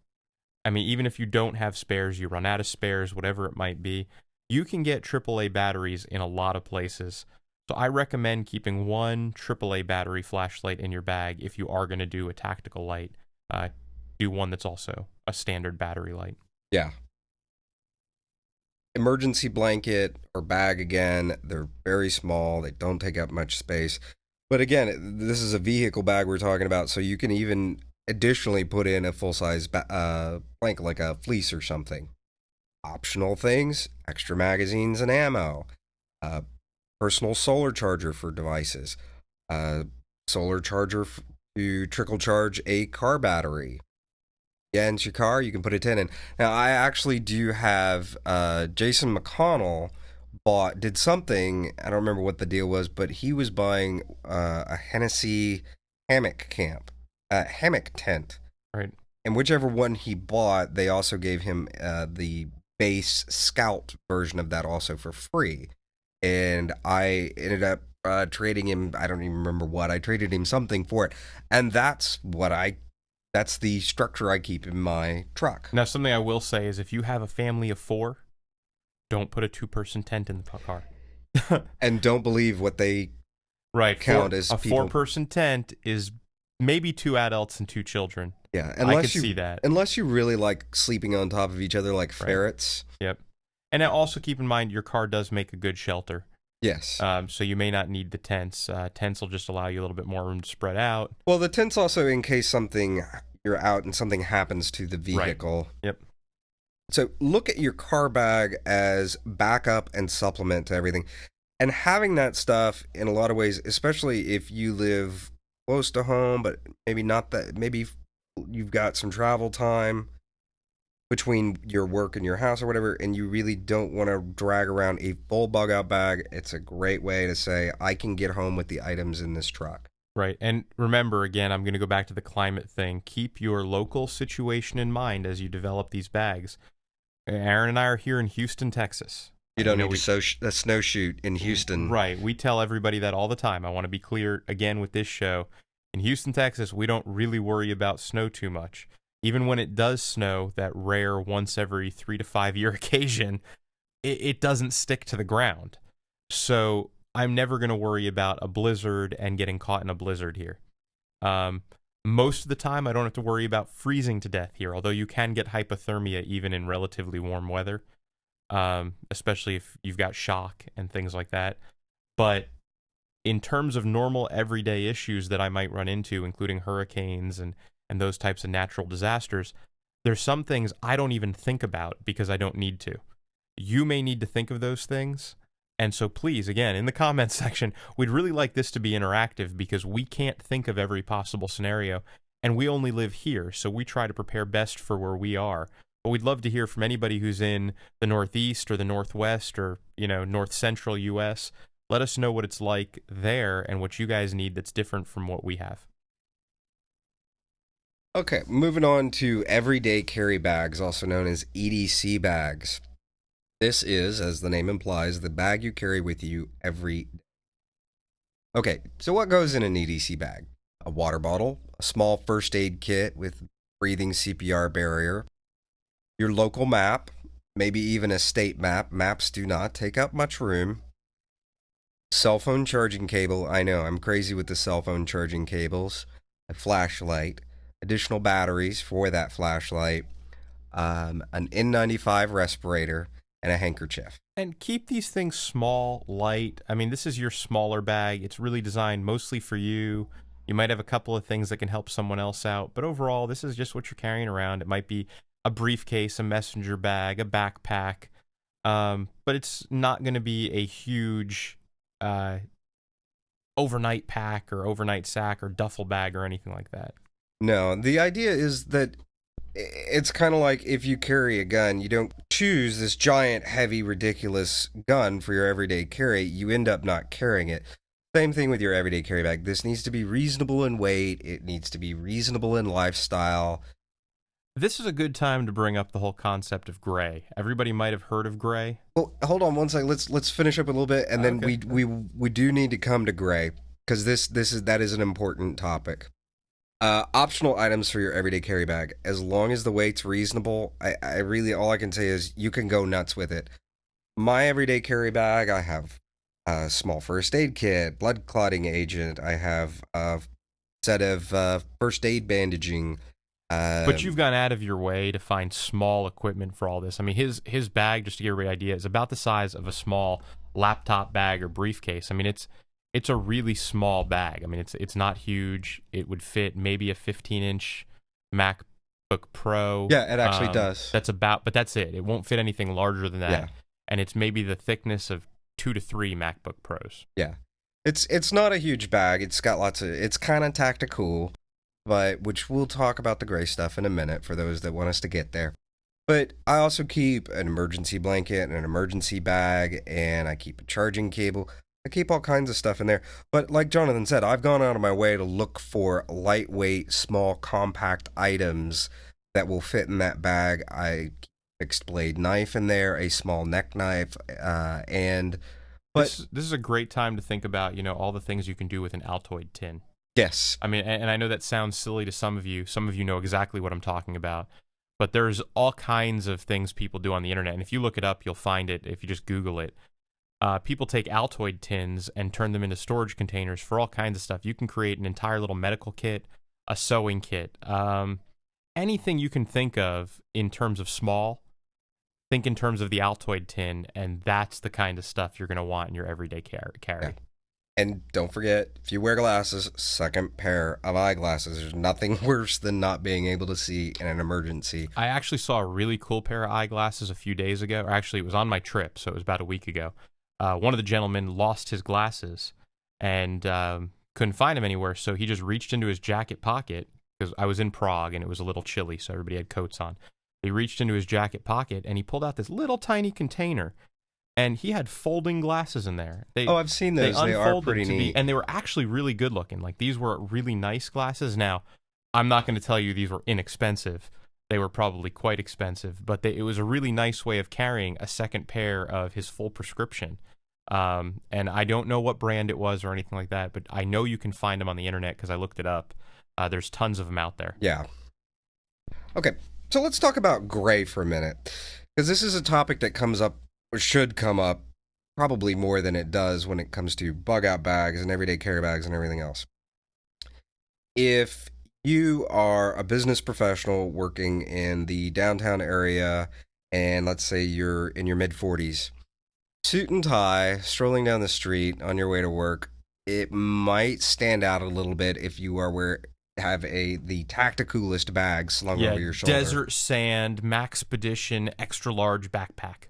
I mean, even if you don't have spares, you run out of spares, whatever it might be, you can get AAA batteries in a lot of places. So I recommend keeping one AAA battery flashlight in your bag if you are going to do a tactical light. Do one that's also a standard battery light. Yeah. Emergency blanket or bag, again, they're very small. They don't take up much space. But again, this is a vehicle bag we're talking about, so you can even additionally put in a full-size blanket, like a fleece or something. Optional things, extra magazines and ammo, personal solar charger for devices, solar charger to trickle charge a car battery. Yeah, into your car, you can put a 10 in. Now, I actually do have Jason McConnell did something, I don't remember what the deal was, but he was buying a Hennessy hammock tent. Right. And whichever one he bought, they also gave him the base Scout version of that also for free. And I ended up trading him, I don't even remember what, I traded him something for it. And that's the structure I keep in my truck. Now, something I will say is if you have a family of 4, don't put a 2-person tent in the car. And don't believe what they count as a people. 4-person tent is maybe 2 adults and 2 children. Yeah, I could see that. Unless you really like sleeping on top of each other like ferrets. Yep. And now also keep in mind your car does make a good shelter. Yes. So you may not need the tents. Tents will just allow you a little bit more room to spread out. Well, the tent's also in case you're out and something happens to the vehicle. Right. Yep. So look at your car bag as backup and supplement to everything. And having that stuff in a lot of ways, especially if you live close to home, but maybe not that, maybe you've got some travel time between your work and your house or whatever, and you really don't want to drag around a full bug out bag, it's a great way to say, I can get home with the items in this truck. Right. And remember, again, I'm going to go back to the climate thing. Keep your local situation in mind as you develop these bags. Aaron and I are here in Houston, Texas. You don't need a snowshoe in Houston. Right. We tell everybody that all the time. I want to be clear again with this show. In Houston, Texas, we don't really worry about snow too much. Even when it does snow, that rare once every 3 to 5 year occasion, it doesn't stick to the ground. So I'm never going to worry about a blizzard and getting caught in a blizzard here. Most of the time, I don't have to worry about freezing to death here, although you can get hypothermia even in relatively warm weather, especially if you've got shock and things like that. But in terms of normal everyday issues that I might run into, including hurricanes and those types of natural disasters, there's some things I don't even think about because I don't need to. You may need to think of those things. And so please, again, in the comments section, we'd really like this to be interactive because we can't think of every possible scenario, and we only live here, so we try to prepare best for where we are. But we'd love to hear from anybody who's in the Northeast or the Northwest or, North Central U.S. Let us know what it's like there and what you guys need that's different from what we have. Okay, moving on to everyday carry bags, also known as EDC bags. This is, as the name implies, the bag you carry with you every day. Okay, so what goes in an EDC bag? A water bottle, a small first aid kit with breathing CPR barrier, your local map, maybe even a state map. Maps do not take up much room. Cell phone charging cable. I know, I'm crazy with the cell phone charging cables. A flashlight. Additional batteries for that flashlight. an N95 respirator, and a handkerchief. And keep these things small, light. I mean, this is your smaller bag. It's really designed mostly for you. You might have a couple of things that can help someone else out, but overall, this is just what you're carrying around. It might be a briefcase, a messenger bag, a backpack, but it's not going to be a huge overnight pack or overnight sack or duffel bag or anything like that. No, the idea is that it's kind of like if you carry a gun, you don't choose this giant, heavy, ridiculous gun for your everyday carry. You end up not carrying it. Same thing with your everyday carry bag. This needs to be reasonable in weight. It needs to be reasonable in lifestyle. This is a good time to bring up the whole concept of gray. Everybody might have heard of gray. Well, hold on one second. Let's finish up a little bit, and then Okay. we do need to come to gray because that is an important topic. Optional items for your everyday carry bag. As long as the weight's reasonable, I really, all I can say is you can go nuts with it. My everyday carry bag, I have a small first aid kit, blood clotting agent. I have a set of first aid bandaging. But you've gone out of your way to find small equipment for all this. I mean, his bag, just to give everybody an idea, is about the size of a small laptop bag or briefcase. I mean, it's a really small bag. I mean, it's not huge. It would fit maybe a 15-inch MacBook Pro. Yeah, it actually does. But that's it. It won't fit anything larger than that. Yeah. And it's maybe the thickness of 2 to 3 MacBook Pros. Yeah. It's not a huge bag. It's got it's kind of tactical, but which we'll talk about the gray stuff in a minute for those that want us to get there. But I also keep an emergency blanket and an emergency bag, and I keep a charging cable. I keep all kinds of stuff in there. But like Jonathan said, I've gone out of my way to look for lightweight, small, compact items that will fit in that bag. I keep a fixed blade knife in there, a small neck knife, This is a great time to think about, all the things you can do with an Altoid tin. yes. I mean, and I know that sounds silly to some of you. Some of you know exactly what I'm talking about. But there's all kinds of things people do on the internet. And if you look it up, you'll find it if you just Google it. People take Altoid tins and turn them into storage containers for all kinds of stuff. You can create an entire little medical kit, a sewing kit, anything you can think of in terms of small. Think in terms of the Altoid tin, and that's the kind of stuff you're going to want in your everyday carry. Yeah. And don't forget, if you wear glasses, second pair of eyeglasses. There's nothing worse than not being able to see in an emergency. I actually saw a really cool pair of eyeglasses a few days ago. Or actually, it was on my trip, so it was about a week ago. One of the gentlemen lost his glasses and couldn't find them anywhere, so he just reached into his jacket pocket, because I was in Prague and it was a little chilly, so everybody had coats on. He reached into his jacket pocket and he pulled out this little tiny container, and he had folding glasses in there. I've seen those. They are unfolded pretty neat. and they were actually really good looking. Like, these were really nice glasses. Now, I'm not going to tell you these were inexpensive. They were probably quite expensive, but it was a really nice way of carrying a second pair of his full prescription. And I don't know what brand it was or anything like that, but I know you can find them on the internet because I looked it up. There's tons of them out there. Yeah. Okay, so let's talk about gray for a minute, because this is a topic that comes up, or should come up, probably more than it does when it comes to bug-out bags and everyday carry bags and everything else. If you are a business professional working in the downtown area, and let's say you're in your mid-40s, suit and tie, strolling down the street on your way to work, it might stand out a little bit if you are have the tacticalist bag slung over your shoulder. Desert sand, Maxpedition, extra large backpack.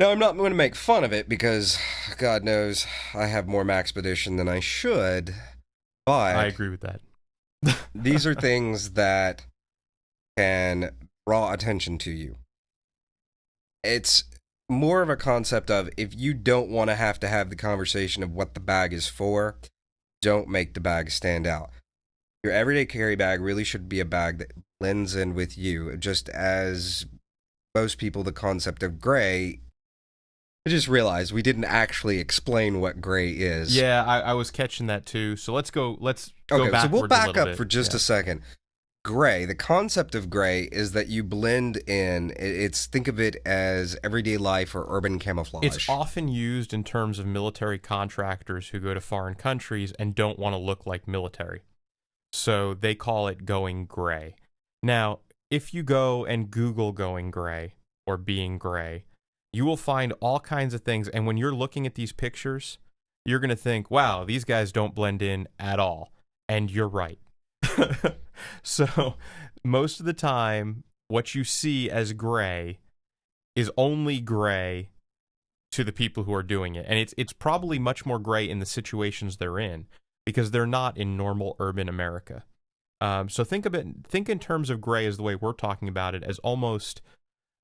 Now, I'm not going to make fun of it because, God knows, I have more Maxpedition than I should, but I agree with that. these are things that can draw attention to you. It's more of a concept of, if you don't want to have the conversation of what the bag is for, don't make the bag stand out. Your everyday carry bag really should be a bag that blends in with you, just as most people, the concept of gray. I just realized we didn't actually explain what gray is. Yeah, I was catching that too. So let's go Okay, backwards so we'll back a little up bit. for just a second. Gray, the concept of gray is that you blend in. Think of it as everyday life or urban camouflage. It's often used in terms of military contractors who go to foreign countries and don't want to look like military. So they call it going gray. Now, if you go and Google going gray or being gray, you will find all kinds of things. And when you're looking at these pictures, you're going to think, wow, these guys don't blend in at all. And you're right. So most of the time, what you see as gray is only gray to the people who are doing it. And it's probably much more gray in the situations they're in because they're not in normal urban America. So think in terms of gray as the way we're talking about it as almost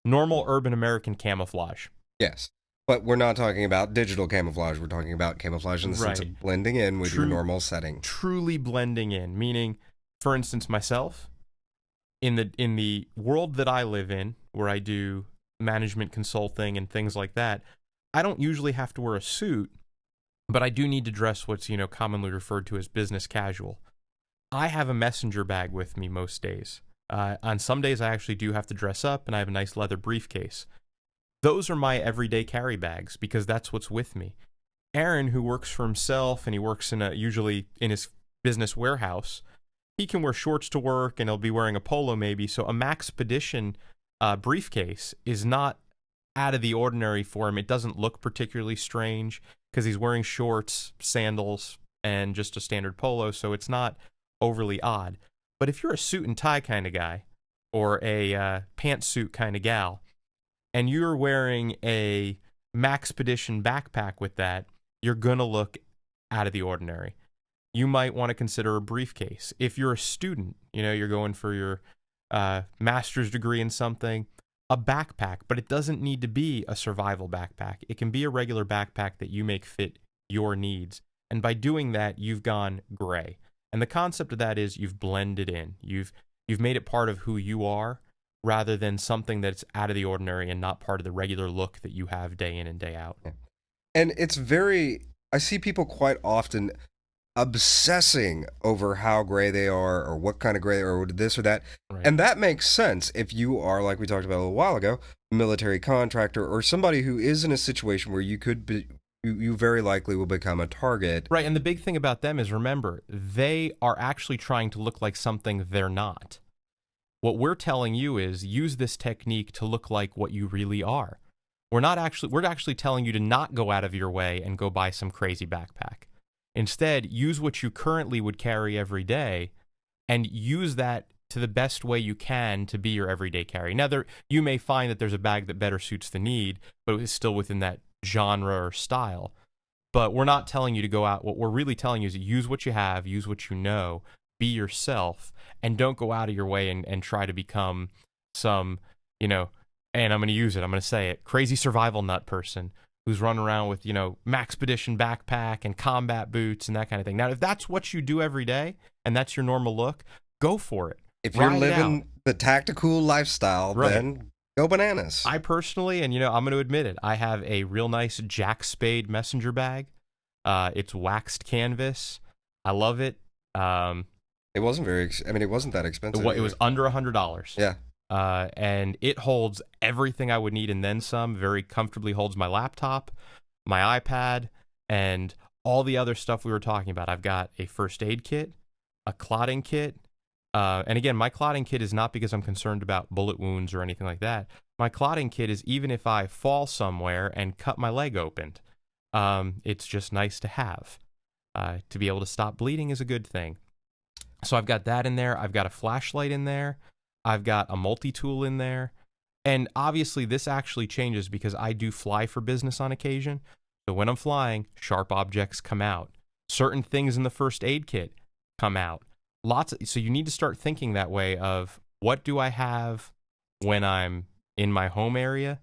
normal urban American camouflage. Yes. But we're not talking about digital camouflage. We're talking about camouflage in the sense of blending in with your normal setting. Truly blending in, meaning, for instance, myself, in the world that I live in, where I do management consulting and things like that, I don't usually have to wear a suit, but I do need to dress what's, commonly referred to as business casual. I have a messenger bag with me most days. On some days, I actually do have to dress up, and I have a nice leather briefcase. Those are my everyday carry bags because that's what's with me. Aaron, who works for himself, and he works usually in his business warehouse, he can wear shorts to work, and he'll be wearing a polo maybe. So a Maxpedition briefcase is not out of the ordinary for him. It doesn't look particularly strange because he's wearing shorts, sandals, and just a standard polo, so it's not overly odd. But if you're a suit and tie kind of guy or a pantsuit kind of gal, and you're wearing a Maxpedition backpack with that, you're going to look out of the ordinary. You might want to consider a briefcase. If you're a student, you're going for your master's degree in something, a backpack, but it doesn't need to be a survival backpack. It can be a regular backpack that you make fit your needs. And by doing that, you've gone gray. And the concept of that is you've blended in. You've made it part of who you are rather than something that's out of the ordinary and not part of the regular look that you have day in and day out. And I see people quite often obsessing over how gray they are or what kind of gray or this or that. Right. And that makes sense if you are, like we talked about a little while ago, a military contractor or somebody who is in a situation where you could be, you very likely will become a target. Right, and the big thing about them is, remember, they are actually trying to look like something they're not. What we're telling you is use this technique to look like what you really are. We're actually telling you to not go out of your way and go buy some crazy backpack. Instead, use what you currently would carry every day and use that to the best way you can to be your everyday carry. Now, you may find that there's a bag that better suits the need, but it's still within that genre or style. But we're not telling you to go out. What we're really telling you is use what you have, use what you know, be yourself, and don't go out of your way and try to become some, and I'm going to use it, I'm going to say it, crazy survival nut person who's running around with, Maxpedition backpack and combat boots and that kind of thing. Now, if that's what you do every day and that's your normal look, go for it. If you're living the tactical lifestyle, then go bananas. I personally, and I'm going to admit it, I have a real nice Jack Spade messenger bag. It's waxed canvas. I love it. It wasn't it wasn't that expensive. It was under $100. Yeah. And it holds everything I would need and then some. Very comfortably holds my laptop, my iPad, and all the other stuff we were talking about. I've got a first aid kit, a clotting kit. And again, my clotting kit is not because I'm concerned about bullet wounds or anything like that. My clotting kit is even if I fall somewhere and cut my leg open. It's just nice to have. To be able to stop bleeding is a good thing. So I've got that in there. I've got a flashlight in there. I've got a multi-tool in there. And obviously this actually changes because I do fly for business on occasion. So when I'm flying, sharp objects come out. Certain things in the first aid kit come out. So you need to start thinking that way of what do I have when I'm in my home area?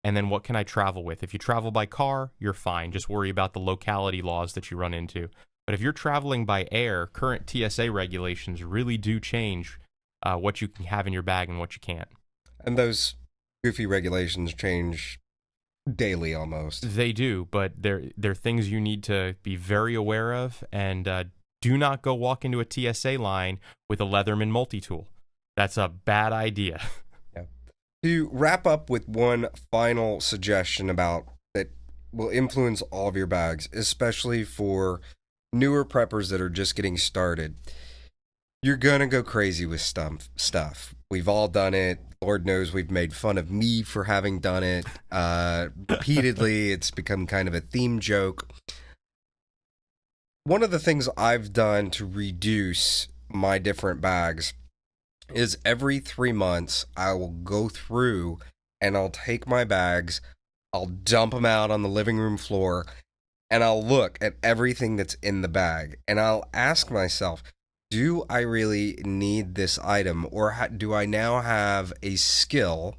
And then what can I travel with? If you travel by car, you're fine. Just worry about the locality laws that you run into. But if you're traveling by air, current TSA regulations really do change what you can have in your bag and what you can't. And those goofy regulations change daily almost. They do, but they're things you need to be very aware of. And do not go walk into a TSA line with a Leatherman multi-tool. That's a bad idea. Yeah. To wrap up with one final suggestion about that will influence all of your bags, especially for newer preppers that are just getting started. You're gonna go crazy with stuff. We've all done it. Lord knows we've made fun of me for having done it repeatedly. It's become kind of a theme joke. One of the things I've done to reduce my different bags is every 3 months I will go through and I'll take my bags, I'll dump them out on the living room floor, and I'll look at everything that's in the bag, and I'll ask myself, do I really need this item, or do I now have a skill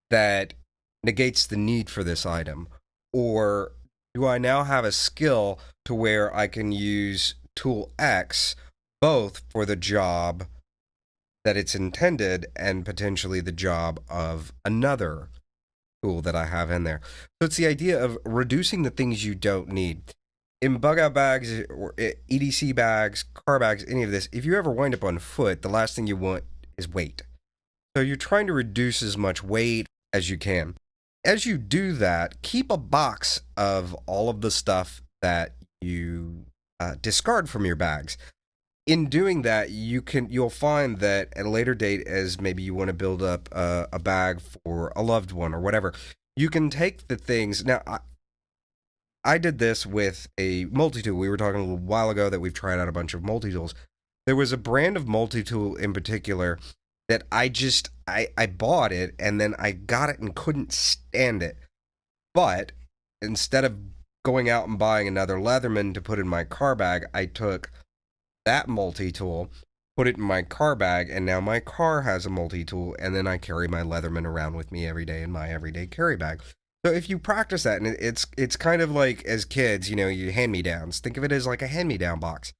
that negates the need for this item? Or do I now have a skill to where I can use tool X both for the job that it's intended and potentially the job of another tool that I have in there? So it's the idea of reducing the things you don't need. In bug out bags or EDC bags, car bags, any of this, if you ever wind up on foot, the last thing you want is weight. So you're trying to reduce as much weight as you can. As you do that, keep a box of all of the stuff that you discard from your bags. In doing that, you'll find that at a later date, as maybe you want to build up a bag for a loved one or whatever, you can take the things. Now, I did this with a multi-tool. We were talking a little while ago that we've tried out a bunch of multi-tools. There was a brand of multi-tool in particular that I bought it, and then I got it and couldn't stand it. But instead of going out and buying another Leatherman to put in my car bag, I took that multi-tool, put it in my car bag, and now my car has a multi-tool, and then I carry my Leatherman around with me every day in my everyday carry bag. So if you practice that, and it's kind of like as kids, you hand-me-downs. Think of it as like a hand-me-down box.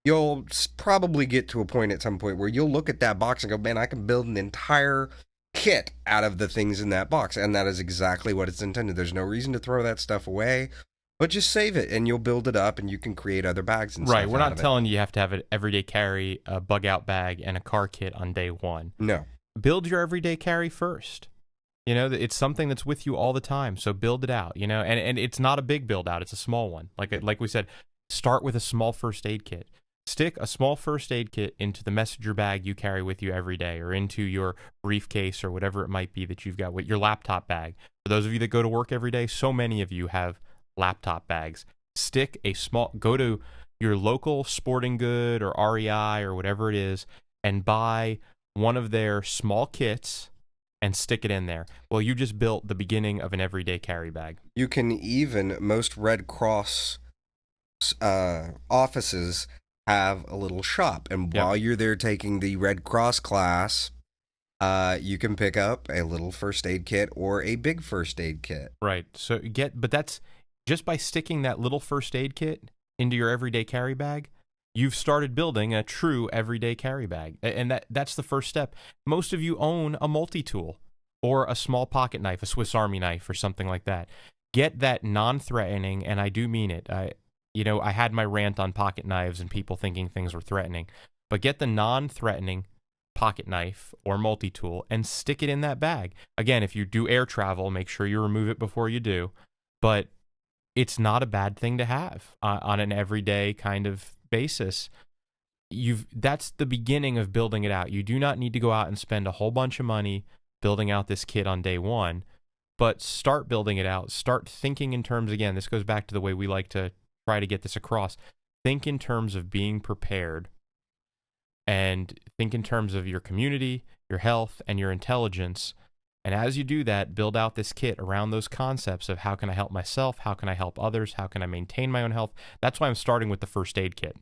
You'll probably get to a point at some point where you'll look at that box and go, man, I can build an entire kit out of the things in that box. And that is exactly what it's intended. There's no reason to throw that stuff away, but just save it and you'll build it up and you can create other bags and stuff. Right. We're not telling you have to have an everyday carry, a bug out bag, and a car kit on day one. No. Build your everyday carry first. It's something that's with you all the time. So build it out, and it's not a big build out. It's a small one. Like we said, start with a small first aid kit. Stick a small first aid kit into the messenger bag you carry with you every day, or into your briefcase, or whatever it might be that you've got with your laptop bag. For those of you that go to work every day, so many of you have laptop bags. Go to your local sporting good or REI or whatever it is and buy one of their small kits and stick it in there. Well, you just built the beginning of an everyday carry bag. You can even, most Red Cross offices have a little shop, and while you're there taking the Red Cross class, you can pick up a little first aid kit or a big first aid kit. Right. So but that's just by sticking that little first aid kit into your everyday carry bag, you've started building a true everyday carry bag, and that's the first step. Most of you own a multi-tool or a small pocket knife, a Swiss Army knife, or something like that. Get that non-threatening, and I do mean it. I had my rant on pocket knives and people thinking things were threatening, but get the non-threatening pocket knife or multi-tool and stick it in that bag. Again, if you do air travel, make sure you remove it before you do, but it's not a bad thing to have on an everyday kind of basis. That's the beginning of building it out. You do not need to go out and spend a whole bunch of money building out this kit on day one, but start building it out. Start thinking in terms, again, this goes back to the way we like to try to get this across. Think in terms of being prepared, and think in terms of your community, your health, and your intelligence. And as you do that, build out this kit around those concepts of how can I help myself? How can I help others? How can I maintain my own health? That's why I'm starting with the first aid kit.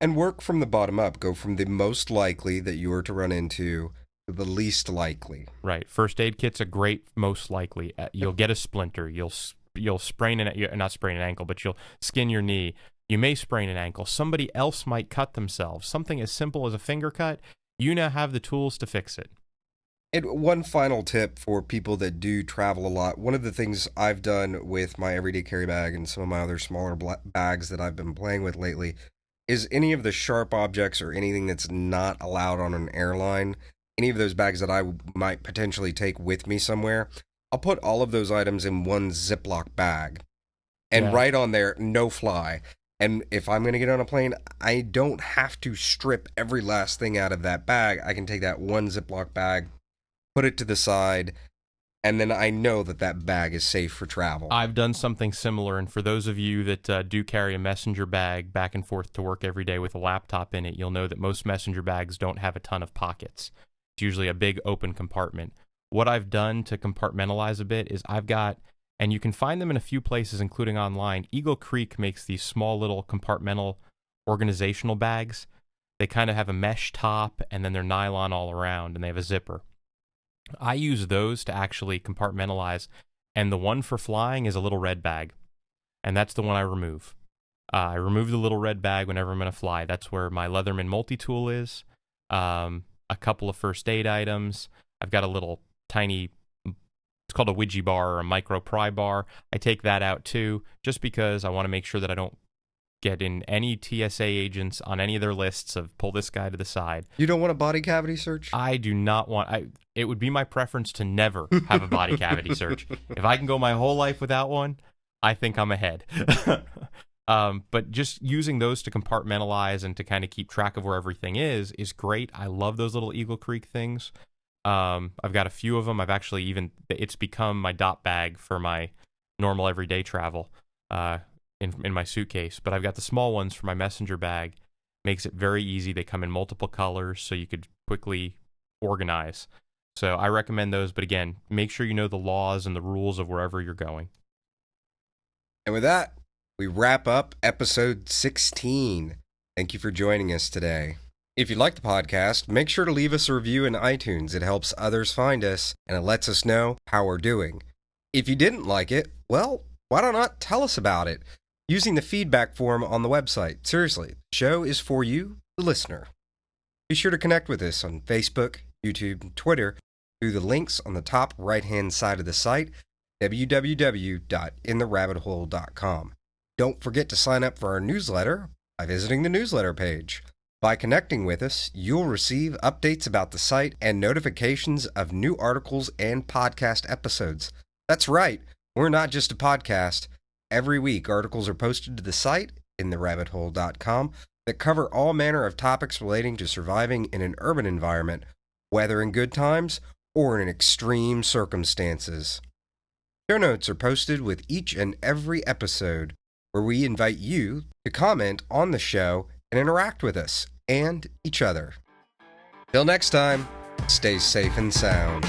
And work from the bottom up. Go from the most likely that you are to run into to the least likely. Right. First aid kit's a great most likely. You'll get a splinter. You'll sprain not sprain an ankle, but you'll skin your knee. You may sprain an ankle. Somebody else might cut themselves. Something as simple as a finger cut. You now have the tools to fix it. And one final tip for people that do travel a lot. One of the things I've done with my everyday carry bag and some of my other smaller bags that I've been playing with lately is any of the sharp objects or anything that's not allowed on an airline, any of those bags that I might potentially take with me somewhere, I'll put all of those items in one Ziploc bag and write on there, no fly. And if I'm going to get on a plane, I don't have to strip every last thing out of that bag. I can take that one Ziploc bag, put it to the side, and then I know that that bag is safe for travel. I've done something similar, and for those of you that do carry a messenger bag back and forth to work every day with a laptop in it, you'll know that most messenger bags don't have a ton of pockets. It's usually a big open compartment. What I've done to compartmentalize a bit is I've got, and you can find them in a few places, including online. Eagle Creek makes these small little compartmental organizational bags. They kind of have a mesh top, and then they're nylon all around, and they have a zipper. I use those to actually compartmentalize, and the one for flying is a little red bag, and that's the one I remove. I remove the little red bag whenever I'm going to fly. That's where my Leatherman multi-tool is, a couple of first aid items. I've got a little tiny, it's called a Ouija bar or a micro pry bar. I take that out too, just because I want to make sure that I don't get in any TSA agents on any of their lists of pull this guy to the side. You don't want a body cavity search? I do not want, it would be my preference to never have a body cavity search. If I can go my whole life without one, I think I'm ahead. But just using those to compartmentalize and to kind of keep track of where everything is great. I love those little Eagle Creek things. I've got a few of them. I've actually it's become my dot bag for my normal everyday travel in my suitcase. But I've got the small ones for my messenger bag. Makes it very easy. They come in multiple colors, so you could quickly organize. So I recommend those. But again, make sure you know the laws and the rules of wherever you're going. And with that, we wrap up episode 16. Thank you for joining us today. If you like the podcast, make sure to leave us a review in iTunes. It helps others find us, and it lets us know how we're doing. If you didn't like it, well, why not tell us about it using the feedback form on the website. Seriously, the show is for you, the listener. Be sure to connect with us on Facebook, YouTube, and Twitter through the links on the top right-hand side of the site, www.intherabbithole.com. Don't forget to sign up for our newsletter by visiting the newsletter page. By connecting with us, you'll receive updates about the site and notifications of new articles and podcast episodes. That's right, we're not just a podcast. Every week, articles are posted to the site, intherabbithole.com, that cover all manner of topics relating to surviving in an urban environment, whether in good times or in extreme circumstances. Show notes are posted with each and every episode, where we invite you to comment on the show and interact with us and each other. Till next time, stay safe and sound.